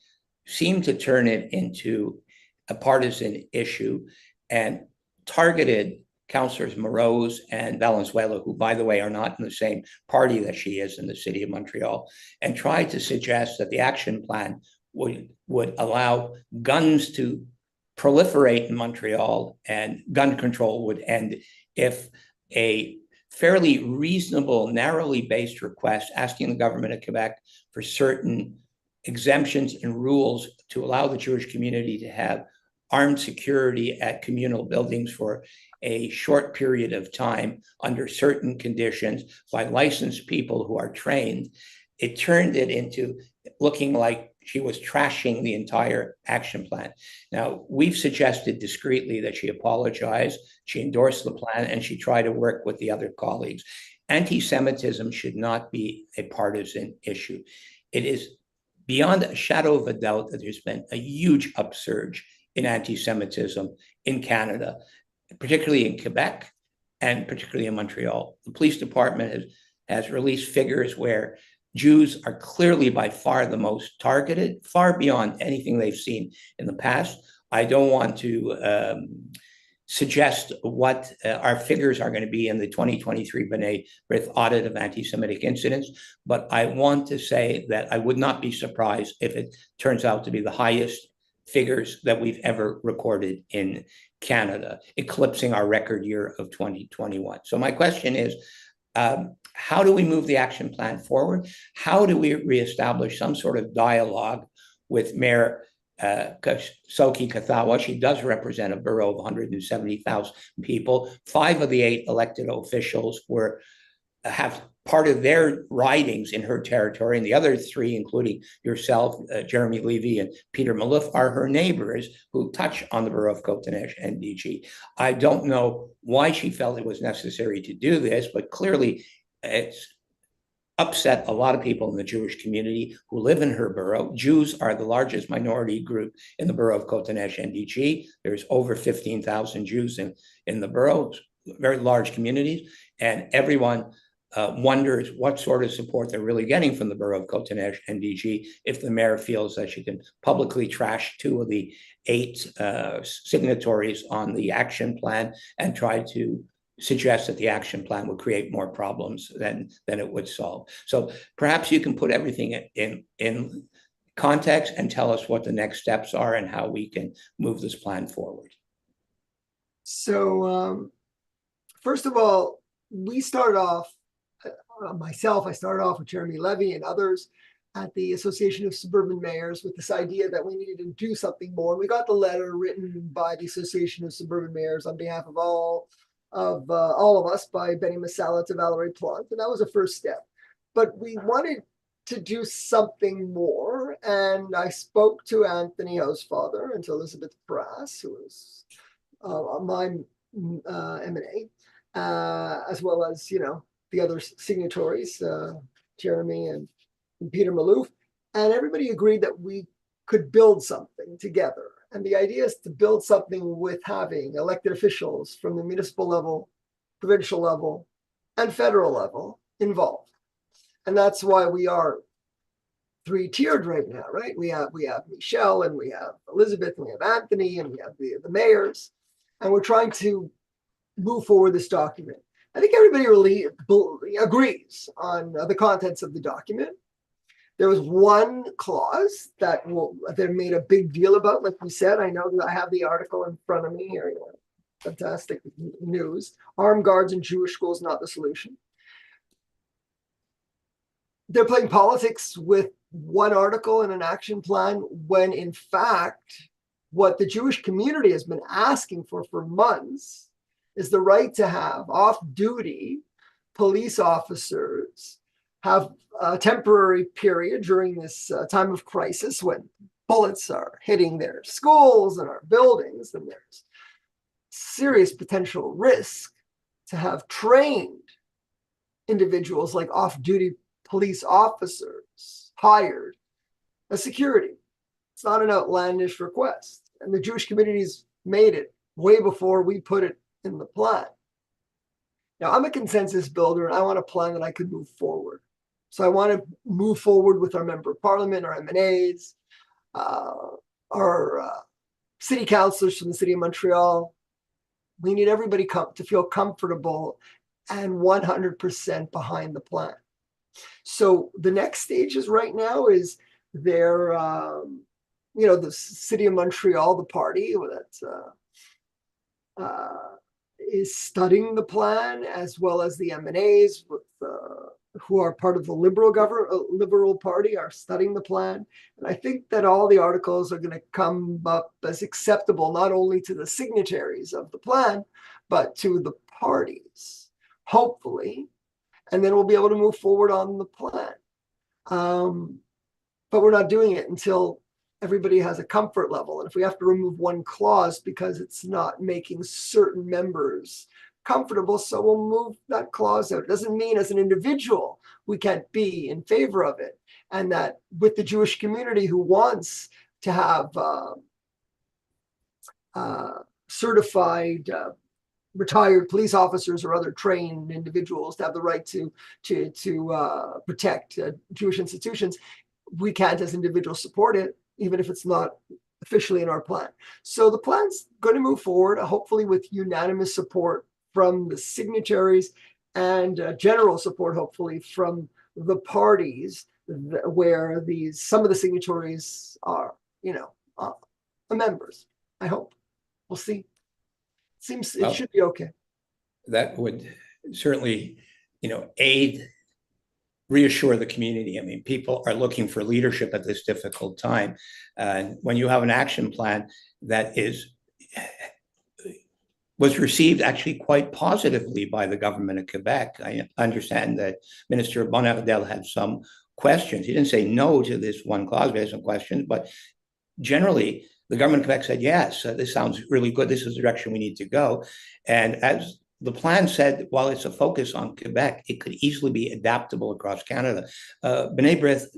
seemed to turn it into a partisan issue, and targeted Councillors Moreau's and Valenzuela, who, by the way, are not in the same party that she is in the city of Montreal, and tried to suggest that the action plan would allow guns to proliferate in Montreal, and gun control would end if a fairly reasonable, narrowly based request asking the government of Quebec for certain exemptions and rules to allow the Jewish community to have armed security at communal buildings for a short period of time under certain conditions by licensed people who are trained. It turned it into looking like she was trashing the entire action plan. Now, we've suggested discreetly that she apologize, she endorsed the plan, and she tried to work with the other colleagues. Anti-Semitism should not be a partisan issue. It is beyond a shadow of a doubt that there's been a huge upsurge in anti-Semitism in Canada, particularly in Quebec and particularly in Montreal. The police department has released figures where Jews are clearly by far the most targeted, far beyond anything they've seen in the past. I don't want to suggest what our figures are going to be in the 2023 B'nai Brith audit of anti-Semitic incidents, but I want to say that I would not be surprised if it turns out to be the highest figures that we've ever recorded in Canada, eclipsing our record year of 2021. So my question is, how do we move the action plan forward? How do we reestablish some sort of dialogue with Mayor Soki Kathawa? She does represent a borough of 170,000 people. 5 of the 8 elected officials have part of their ridings in her territory, and the other 3, including yourself, Jeremy Levy and Peter Maloof, are her neighbors who touch on the borough of Cote-Neige and DG. I don't know why she felt it was necessary to do this, but clearly it's upset a lot of people in the Jewish community who live in her borough. Jews are the largest minority group in the borough of Cote-Neige and DG. There's over 15,000 Jews in the borough, very large communities, and everyone wonders what sort of support they're really getting from the borough of Cote-Neige and DG if the mayor feels that she can publicly trash 2 of the 8 signatories on the action plan and try to suggest that the action plan would create more problems than it would solve. So perhaps you can put everything in context and tell us what the next steps are and how we can move this plan forward. So first of all, we started off, I started off with Jeremy Levy and others at the Association of Suburban Mayors with this idea that we needed to do something more. We got the letter written by the Association of Suburban Mayors on behalf of all of us, by Benny Masala to Valerie Plante, and that was a first step. But we wanted to do something more, and I spoke to Anthony Housefather and to Elizabeth Brass, who was my M&A, as well as, the other signatories, Jeremy and Peter Maloof, and everybody agreed that we could build something together. And the idea is to build something with having elected officials from the municipal level, provincial level, and federal level involved. And that's why we are 3-tiered right now, right? We have Michelle, and we have Elizabeth, and we have Anthony, and we have the mayors, and we're trying to move forward this document. I think everybody really agrees on the contents of the document. There was one clause that they made a big deal about, like we said. I know that I have the article in front of me here. Fantastic news. Armed guards in Jewish schools, not the solution. They're playing politics with one article in an action plan when, in fact, what the Jewish community has been asking for months is the right to have off-duty police officers have a temporary period during this time of crisis when bullets are hitting their schools and our buildings, and there's serious potential risk to have trained individuals like off-duty police officers hired as security. It's not an outlandish request, and the Jewish community's made it way before we put it in the plan. Now, I'm a consensus builder, and I want a plan that I could move forward. So I want to move forward with our member of parliament, our M&As, our city councilors from the city of Montreal. We need everybody to feel comfortable and 100% behind the plan. So the next stages right now is They're, you know, the city of Montreal, the party that is studying the plan, as well as the MNAs with who are part of the Liberal Party are studying the plan. And I think that all the articles are going to come up as acceptable, not only to the signatories of the plan, but to the parties, hopefully. And then we'll be able to move forward on the plan. But we're not doing it until everybody has a comfort level. And if we have to remove one clause because it's not making certain members comfortable, so we'll move that clause out. It doesn't mean as an individual we can't be in favor of it, and that with the Jewish community who wants to have certified retired police officers or other trained individuals to have the right to protect Jewish institutions, we can't as individuals support it, even if it's not officially in our plan. So the plan's going to move forward, hopefully with unanimous support from the signatories and general support, hopefully, from the parties where some of the signatories are, you know, members. I hope. We'll see. Seems it should be okay. That would certainly, you know, reassure the community. I mean, people are looking for leadership at this difficult time. And when you have an action plan that was received actually quite positively by the government of Quebec. I understand that Minister Bonnardel had some questions. He didn't say no to this one clause, but he had some questions, but generally the government of Quebec said, yes, this sounds really good. This is the direction we need to go. And as the plan said, while it's a focus on Quebec, it could easily be adaptable across Canada. B'nai B'rith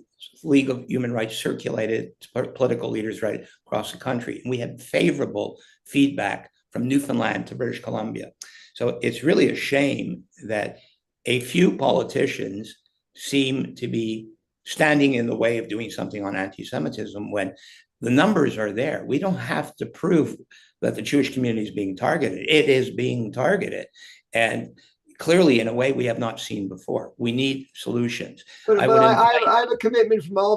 League of Human Rights circulated to political leaders right across the country. And we had favorable feedback from Newfoundland to British Columbia. So it's really a shame that a few politicians seem to be standing in the way of doing something on anti-Semitism when the numbers are there. We don't have to prove that the Jewish community is being targeted. It is being targeted. And clearly in a way we have not seen before. We need solutions. But I have a commitment from all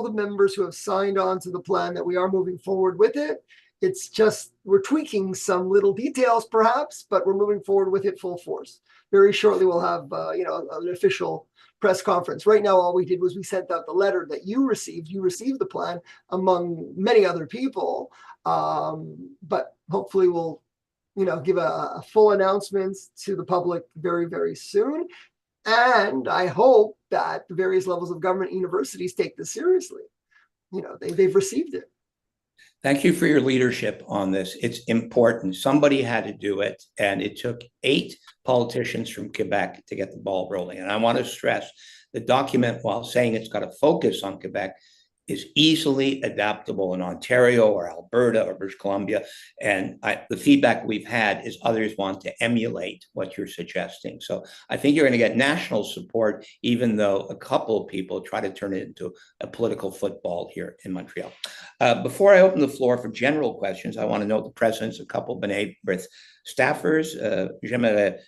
the members who have signed on to the plan that we are moving forward with it. It's just we're tweaking some little details perhaps, but we're moving forward with it full force. Very shortly we'll have you know, an official press conference. Right now all we did was we sent out the letter that you received. You received the plan among many other people, but hopefully we'll, you know, give a full announcement to the public very, very soon. And I hope that the various levels of government, universities take this seriously. You know, they've received it. Thank you for your leadership on this. It's important. Somebody had to do it, and it took 8 politicians from Quebec to get the ball rolling. And I want to stress the document, while saying it's got to focus on Quebec, is easily adaptable in Ontario or Alberta or British Columbia. And the feedback we've had is others want to emulate what you're suggesting. So I think you're going to get national support, even though a couple of people try to turn it into a political football here in Montreal. Before I open the floor for general questions, I want to note the presence of a couple of B'nai B'rith staffers. J'aimerais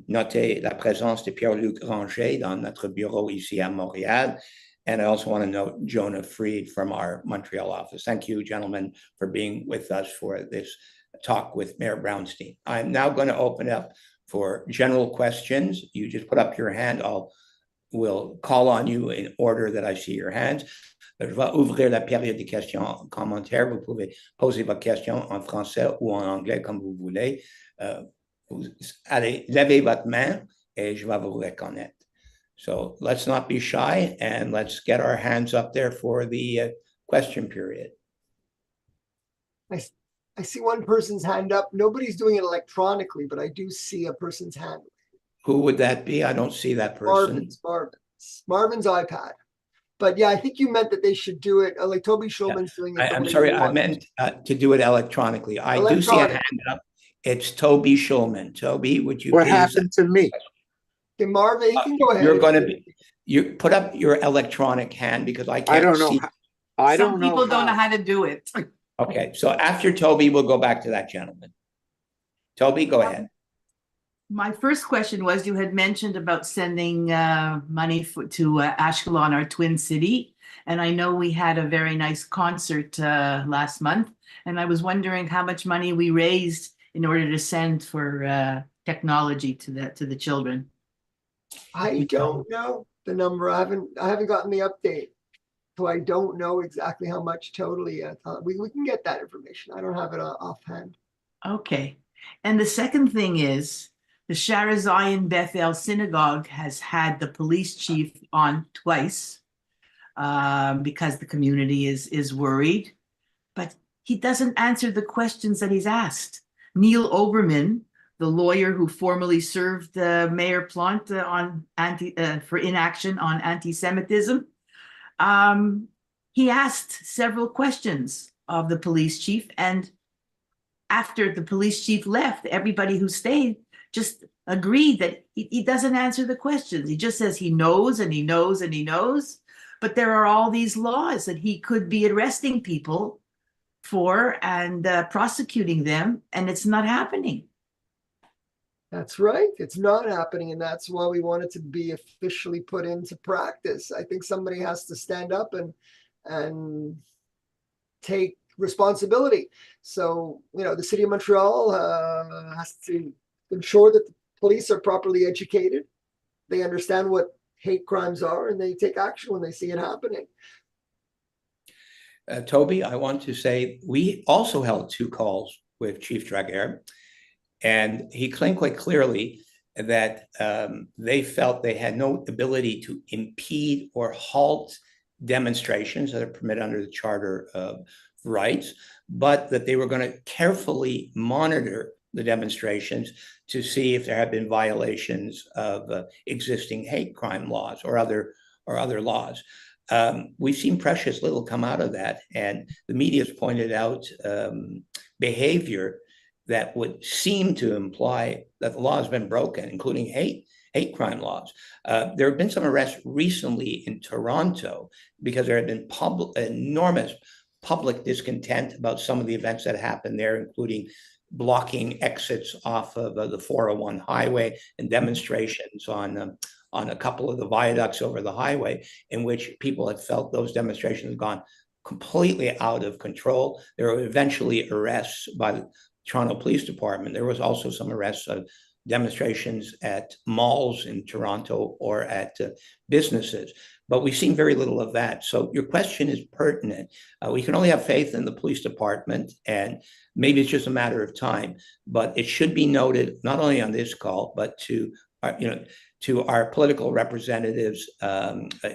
noter la présence de Pierre-Luc Ranger dans notre bureau ici à Montréal. And I also want to note Jonah Freed from our Montreal office. Thank you, gentlemen, for being with us for this talk with Mayor Brownstein. I'm now going to open up for general questions. You just put up your hand. We'll call on you in order that I see your hands. Je vais ouvrir la période de questions en commentaire. Vous pouvez poser votre question en français ou en anglais, comme vous voulez. Allez, levez votre main et je vais vous reconnaître. So let's not be shy and let's get our hands up there for the question period. I see one person's hand up. Nobody's doing it electronically, but I do see a person's hand. Who would that be? I don't see that person. Marvin's iPad. But yeah, I think you meant that they should do it like Toby Schulman's doing it. I'm sorry, I meant to do it electronically. I do see a hand up. It's Toby Schulman. Toby, would you What happened to me? Okay, Marvin, you can go ahead. You're going to be, you put up your electronic hand because I can't I don't know. see. Some people don't know how to do it. Okay, so after Toby, we'll go back to that gentleman. Toby, go ahead. My first question was, you had mentioned about sending money to Ashkelon, our twin city. And I know we had a very nice concert last month, and I was wondering how much money we raised in order to send for technology to the children. I don't know the number. I haven't gotten the update. So I don't know exactly how much totally yet. We can get that information. I don't have it offhand. Okay. And the second thing is the Shara Zion Bethel Synagogue has had the police chief on twice because the community is worried, but he doesn't answer the questions that he's asked. Neil Oberman, the lawyer who formerly served Mayor Plante on for inaction on anti-Semitism, he asked several questions of the police chief, and after the police chief left, everybody who stayed just agreed that he doesn't answer the questions. He just says he knows and he knows and he knows, but there are all these laws that he could be arresting people for and prosecuting them, and it's not happening. That's right. It's not happening, and that's why we want it to be officially put into practice. I think somebody has to stand up and take responsibility. So, the city of Montreal has to ensure that the police are properly educated. They understand what hate crimes are, and they take action when they see it happening. Toby, I want to say we also held 2 calls with Chief Draguer, and he claimed quite clearly that they felt they had no ability to impede or halt demonstrations that are permitted under the Charter of Rights, but that they were going to carefully monitor the demonstrations to see if there had been violations of existing hate crime laws or other laws. We've seen precious little come out of that, and the media has pointed out behavior that would seem to imply that the law has been broken, including hate crime laws. There have been some arrests recently in Toronto because there had been enormous public discontent about some of the events that happened there, including blocking exits off of the 401 highway and demonstrations on a couple of the viaducts over the highway, in which people had felt those demonstrations had gone completely out of control. There were eventually arrests by the Toronto Police Department. There was also some arrests of demonstrations at malls in Toronto or at businesses, but we've seen very little of that. So your question is pertinent. We can only have faith in the police department, and maybe it's just a matter of time, but it should be noted, not only on this call, but to our political representatives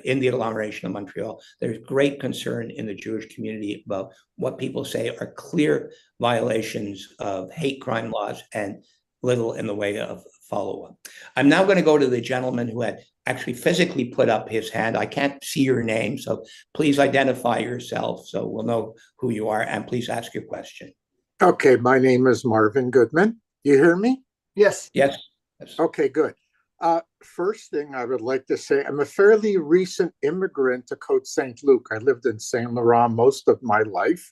in the agglomeration of Montreal. There's great concern in the Jewish community about what people say are clear violations of hate crime laws and little in the way of follow-up. I'm now going to go to the gentleman who had actually physically put up his hand. I can't see your name, so please identify yourself so we'll know who you are, and please ask your question. Okay, my name is Marvin Goodman. You hear me? Yes. Yes. Okay, good. First thing I would like to say, I'm a fairly recent immigrant to Côte-Saint-Luc. I lived in Saint Laurent most of my life.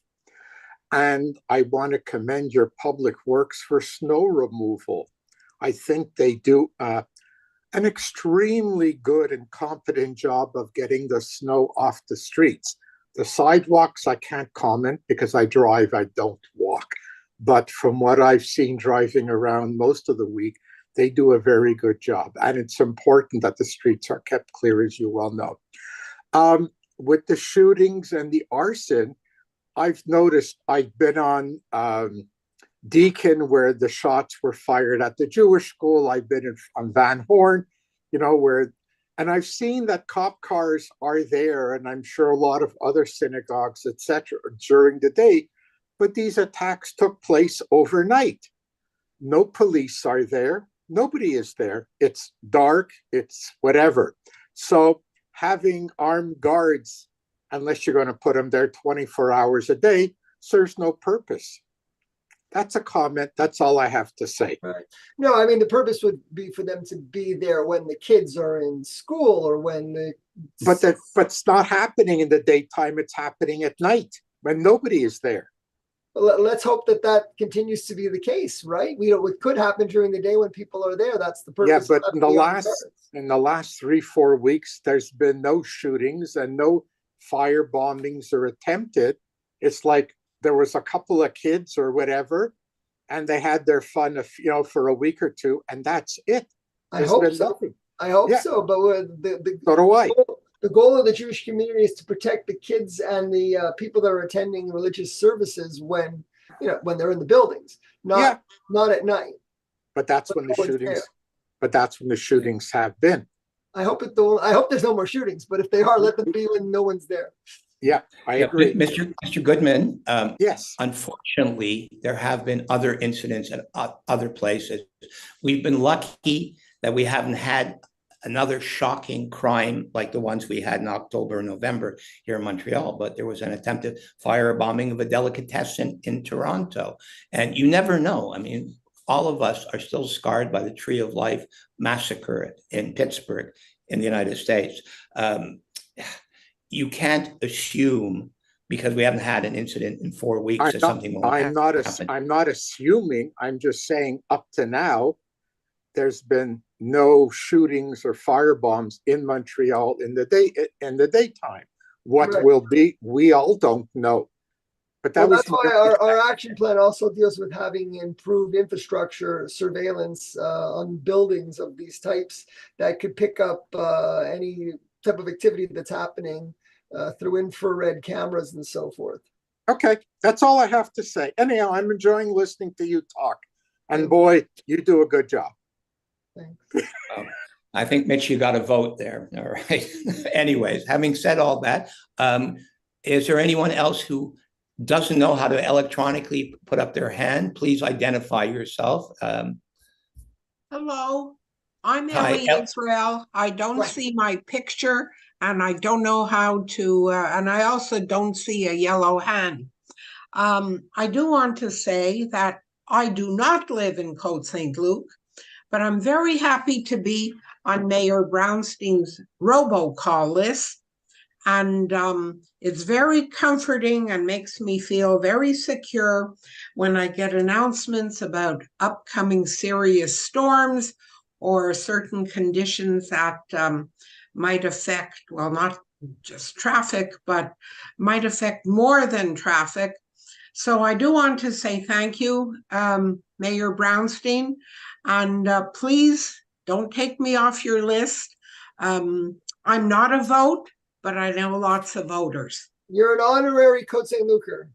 And I want to commend your public works for snow removal. I think they do an extremely good and competent job of getting the snow off the streets. The sidewalks, I can't comment because I drive, I don't walk. But from what I've seen driving around most of the week, they do a very good job. And it's important that the streets are kept clear, as you well know. With the shootings and the arson, I've noticed, I've been on Deakin where the shots were fired at the Jewish school. I've been on Van Horn, and I've seen that cop cars are there, and I'm sure a lot of other synagogues, etc., during the day. But these attacks took place overnight. No police are there. Nobody is there. It's dark. It's whatever. So having armed guards, unless you're going to put them there 24 hours a day, serves no purpose. That's a comment. That's all I have to say. Right. No, I mean, the purpose would be for them to be there when the kids are in school or when the... But it's not happening in the daytime. It's happening at night when nobody is there. Let's hope that continues to be the case, right? It could happen during the day when people are there. That's the purpose. Yeah, but in the last 3-4 weeks, there's been no shootings and no fire bombings are attempted, it's like there was a couple of kids or whatever, and they had their fun, for a week or two, and that's it. I There's hope been so. nothing. I hope Yeah. so. But So do I. the goal of the Jewish community is to protect the kids and the people that are attending religious services when they're in the buildings, not at night. But that's when the no one's shootings. there. But that's when the shootings have been. I hope there's no more shootings, but if they are, let them be when no one's there. Yeah, I agree. Mr. Goodman, Yes. unfortunately, there have been other incidents at other places. We've been lucky that we haven't had another shocking crime like the ones we had in October and November here in Montreal, but there was an attempted firebombing of a delicatessen in Toronto. And you never know. I mean, all of us are still scarred by the Tree of Life massacre in Pittsburgh in the United States. You can't assume because we haven't had an incident in 4 weeks that something won't happen. I'm not assuming. I'm just saying up to now, there's been no shootings or firebombs in Montreal in the daytime. What Right. will be, we all don't know. But That's why our action plan also deals with having improved infrastructure surveillance on buildings of these types that could pick up any type of activity that's happening through infrared cameras and so forth. Okay, that's all I have to say. Anyhow, I'm enjoying listening to you talk. And boy, you do a good job. Thanks. I think, Mitch, you got a vote there. All right. Anyways, having said all that, is there anyone else who doesn't know how to electronically put up their hand? Please identify yourself. Hello, I'm Hi, Ellie Israel. I don't Right. see my picture and I don't know how to, and I also don't see a yellow hand. I do want to say that I do not live in Côte-Saint-Luc, but I'm very happy to be on Mayor Brownstein's robocall list. And it's very comforting and makes me feel very secure when I get announcements about upcoming serious storms or certain conditions that might affect, well, not just traffic, but might affect more than traffic. So I do want to say thank you, Mayor Brownstein, and please don't take me off your list. I'm not a vote, but I know lots of voters. You're an honorary Côte-Saint-Lucer.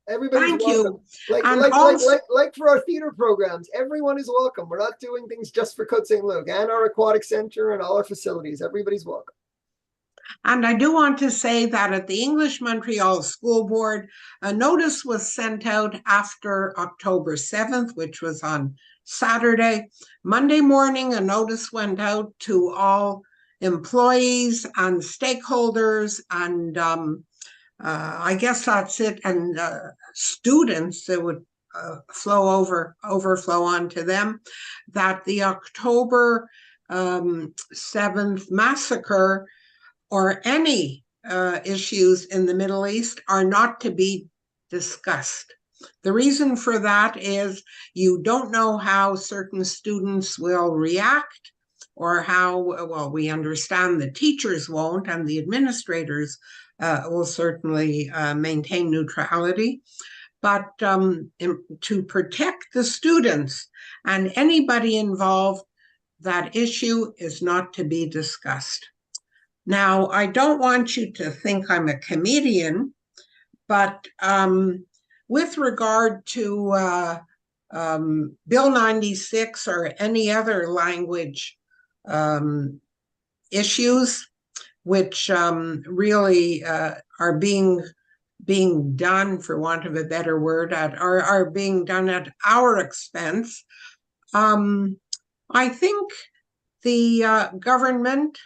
Everybody's Thank welcome. you. And Like for our theater programs, everyone is welcome. We're not doing things just for Côte-Saint-Luc and our aquatic center and all our facilities. Everybody's welcome. And I do want to say that at the English Montreal School Board, a notice was sent out after October 7th, which was on Saturday. Monday morning, a notice went out to all employees and stakeholders, and I guess that's it. And students, it would overflow onto them, that the October 7th massacre or any issues in the Middle East are not to be discussed. The reason for that is you don't know how certain students will react, or how, well, we understand the teachers won't and the administrators will certainly maintain neutrality. But to protect the students and anybody involved, that issue is not to be discussed. Now, I don't want you to think I'm a comedian, but with regard to Bill 96 or any other language issues, which really are being done, for want of a better word, are being done at our expense, I think the government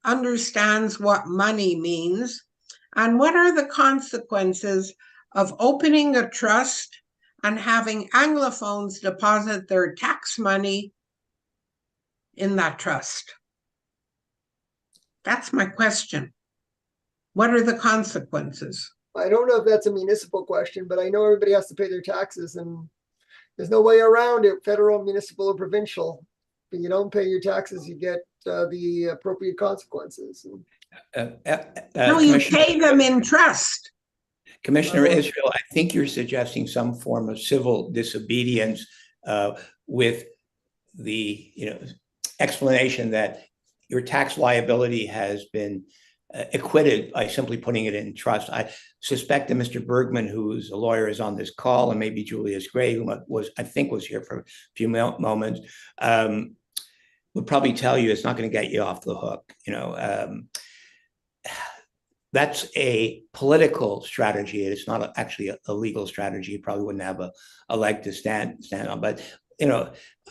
understands what money means and what are the consequences of opening a trust and having Anglophones deposit their tax money in that trust. That's my question. What are the consequences? I don't know if that's a municipal question, but I know everybody has to pay their taxes and there's no way around it, federal, municipal, or provincial. If you don't pay your taxes, you get the appropriate consequences. No, you Commissioner- pay them in trust. Commissioner Israel, I think you're suggesting some form of civil disobedience with the explanation that your tax liability has been acquitted by simply putting it in trust. I suspect that Mr. Bergman, who's a lawyer, is on this call, and maybe Julius Gray, who I think was here for a few moments, would probably tell you it's not going to get you off the hook. That's a political strategy. It's not actually a legal strategy. You probably wouldn't have a leg to stand on. But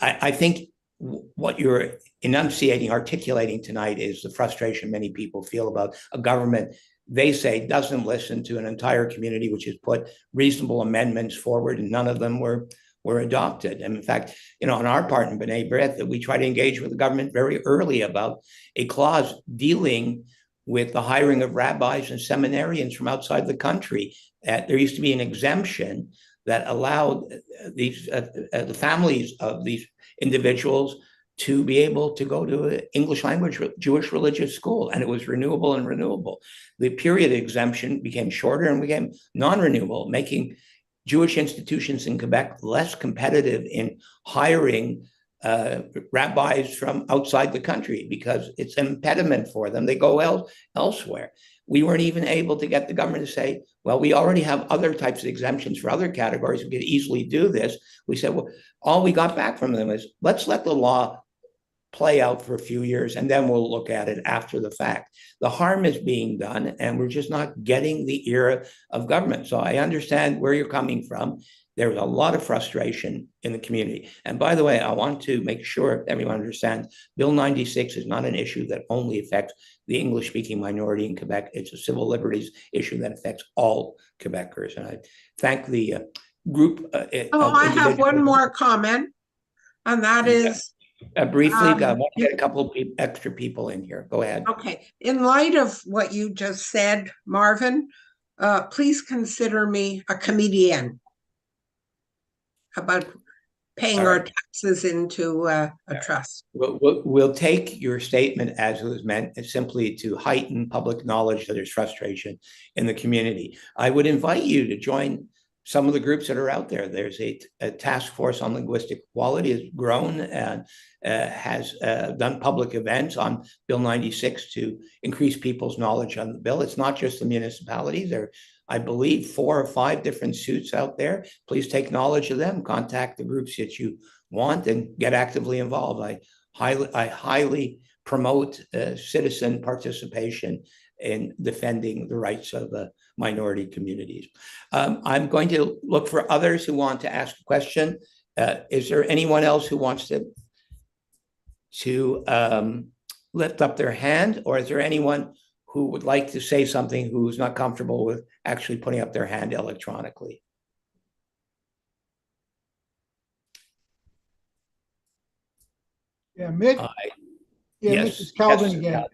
I think what you're enunciating, articulating tonight is the frustration many people feel about a government they say doesn't listen to an entire community, which has put reasonable amendments forward, and none of them were adopted. And in fact, on our part in B'nai B'rith, we try to engage with the government very early about a clause dealing with the hiring of rabbis and seminarians from outside the country. There used to be an exemption that allowed these the families of these individuals to be able to go to an English language Jewish religious school, and it was renewable and renewable. The period exemption became shorter and became non-renewable, making Jewish institutions in Quebec less competitive in hiring rabbis from outside the country because it's an impediment for them. They go elsewhere. We weren't even able to get the government to say, well, we already have other types of exemptions for other categories. We could easily do this. We said, well, all we got back from them is, let's let the law play out for a few years, and then we'll look at it after the fact. The harm is being done, and we're just not getting the ear of government. So I understand where you're coming from. There's a lot of frustration in the community. And by the way, I want to make sure everyone understands Bill 96 is not an issue that only affects the English-speaking minority in Quebec. It's a civil liberties issue that affects all Quebecers. And I thank the group. I have one more comment, and that is briefly, I want to get a couple of extra people in here. Go ahead. Okay. In light of what you just said, Marvin, please consider me a comedian about paying our taxes into a trust. We'll take your statement as it was meant simply to heighten public knowledge that there's frustration in the community. I would invite you to join some of the groups that are out there. There's a task force on linguistic equality has grown and has done public events on Bill 96 to increase people's knowledge on the bill. It's not just the municipalities. There are, I believe, 4 or 5 different suits out there. Please take knowledge of them, contact the groups that you want, and get actively involved. I highly promote citizen participation in defending the rights of the minority communities. I'm going to look for others who want to ask a question. Is there anyone else who wants to lift up their hand, or is there anyone who would like to say something who's not comfortable with actually putting up their hand electronically? Yeah, Mitch. Yes. Mitch, it's Calvin Yes, again.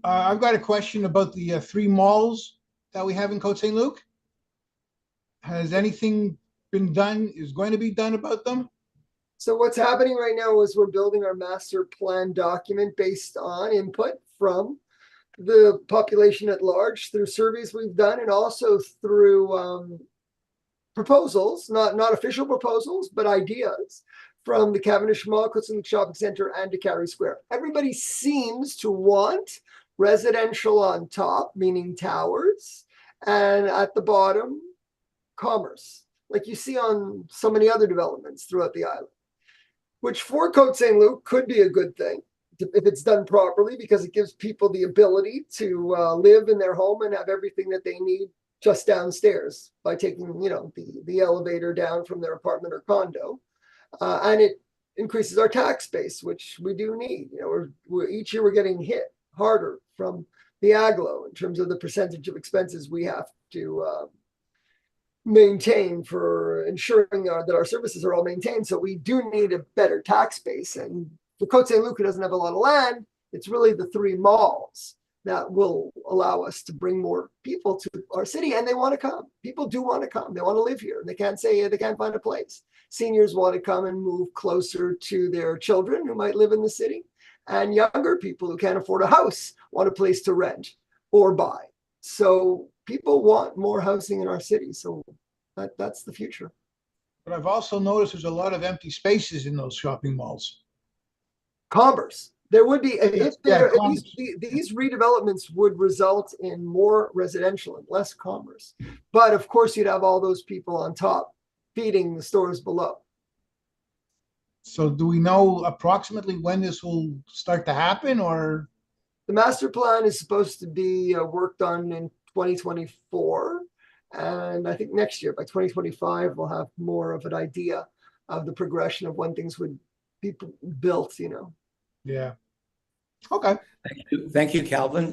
I've got a question about the 3 malls that we have in Côte-Saint-Luc. Has anything been done, is going to be done about them? So what's happening right now is we're building our master plan document based on input from the population at large through surveys we've done, and also through proposals, not official proposals, but ideas from the Cavendish Mall, Côte-Saint-Luc Shopping Center, and DeCarry Square. Everybody seems to want residential on top, meaning towers, and at the bottom, commerce, like you see on so many other developments throughout the island, which for Côte-Saint-Luc could be a good thing if it's done properly, because it gives people the ability to live in their home and have everything that they need just downstairs by taking, the elevator down from their apartment or condo. And it increases our tax base, which we do need. Each year we're getting hit harder from the AGLO in terms of the percentage of expenses we have to maintain for ensuring that our services are all maintained. So we do need a better tax base. And for Côte-Saint-Luc, who doesn't have a lot of land, it's really the 3 malls that will allow us to bring more people to our city. And they want to come. People do want to come. They want to live here. They can't say they can't find a place. Seniors want to come and move closer to their children who might live in the city. And younger people who can't afford a house want a place to rent. or buy. So people want more housing in our city. So that's the future. But I've also noticed there's a lot of empty spaces in those shopping malls. Commerce. There would be, if there, commerce. these redevelopments would result in more residential and less commerce. But of course, you'd have all those people on top feeding the stores below. So do we know approximately when this will start to happen, or? The master plan is supposed to be worked on in 2024. And I think next year, by 2025, we'll have more of an idea of the progression of when things would be built, you know. Yeah. Okay. Thank you, Calvin.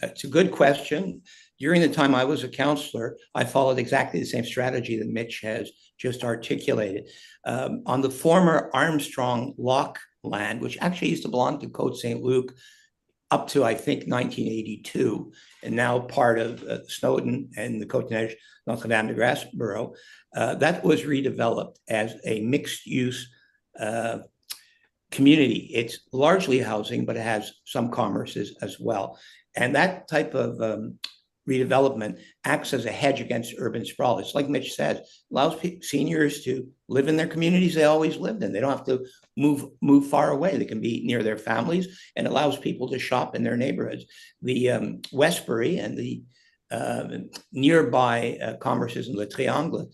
It's a good question. During the time I was a counselor, I followed exactly the same strategy that Mitch has just articulated. On the former Armstrong Lock land, which actually used to belong to Côte-Saint-Luc up to, I think, 1982, and now part of Snowden and the Côte-Neige Notre-Dame-de-Grâce borough, that was redeveloped as a mixed-use community. It's largely housing, but it has some commerces as well. And that type of redevelopment acts as a hedge against urban sprawl. It's like Mitch says, allows seniors to live in their communities they always lived in. They don't have to move far away. They can be near their families, and allows people to shop in their neighborhoods. The Westbury and the nearby commerces in Le Triangle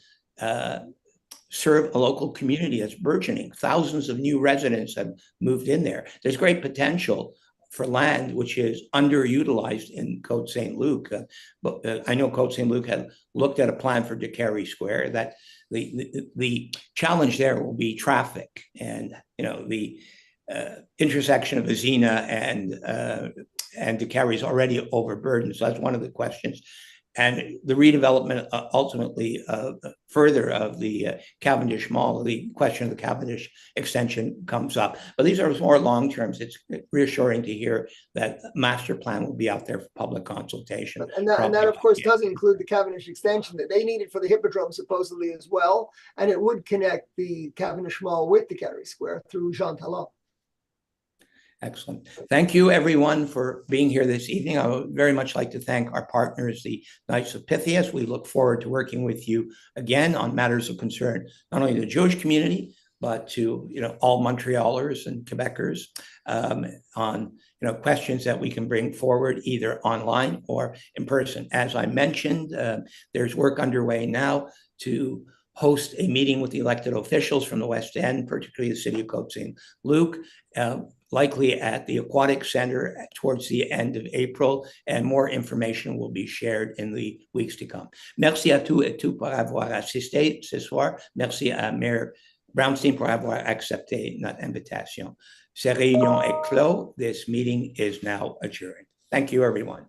serve a local community that's burgeoning. Thousands of new residents have moved in there. There's great potential for land which is underutilized in Côte-Saint-Luc. But I know Côte-Saint-Luc had looked at a plan for De Square. That the challenge there will be traffic, and the intersection of Azina and De is already overburdened. So that's one of the questions. And the redevelopment ultimately further of the Cavendish Mall, the question of the Cavendish extension comes up. But these are more long terms. It's reassuring to hear that master plan will be out there for public consultation. And that of course, does include the Cavendish extension that they needed for the Hippodrome supposedly as well. And it would connect the Cavendish Mall with the Carry Square through Jean Talon. Excellent. Thank you, everyone, for being here this evening. I would very much like to thank our partners, the Knights of Pythias. We look forward to working with you again on matters of concern, not only the Jewish community, but to all Montrealers and Quebecers on questions that we can bring forward either online or in person. As I mentioned, there's work underway now to host a meeting with the elected officials from the West End, particularly the city of Côte-Saint-Luc, likely at the Aquatic Center towards the end of April, and more information will be shared in the weeks to come. Merci à tous et toutes pour avoir assisté ce soir. Merci à Mayor Brownstein pour avoir accepté notre invitation. Cette réunion est close. This meeting is now adjourned. Thank you, everyone.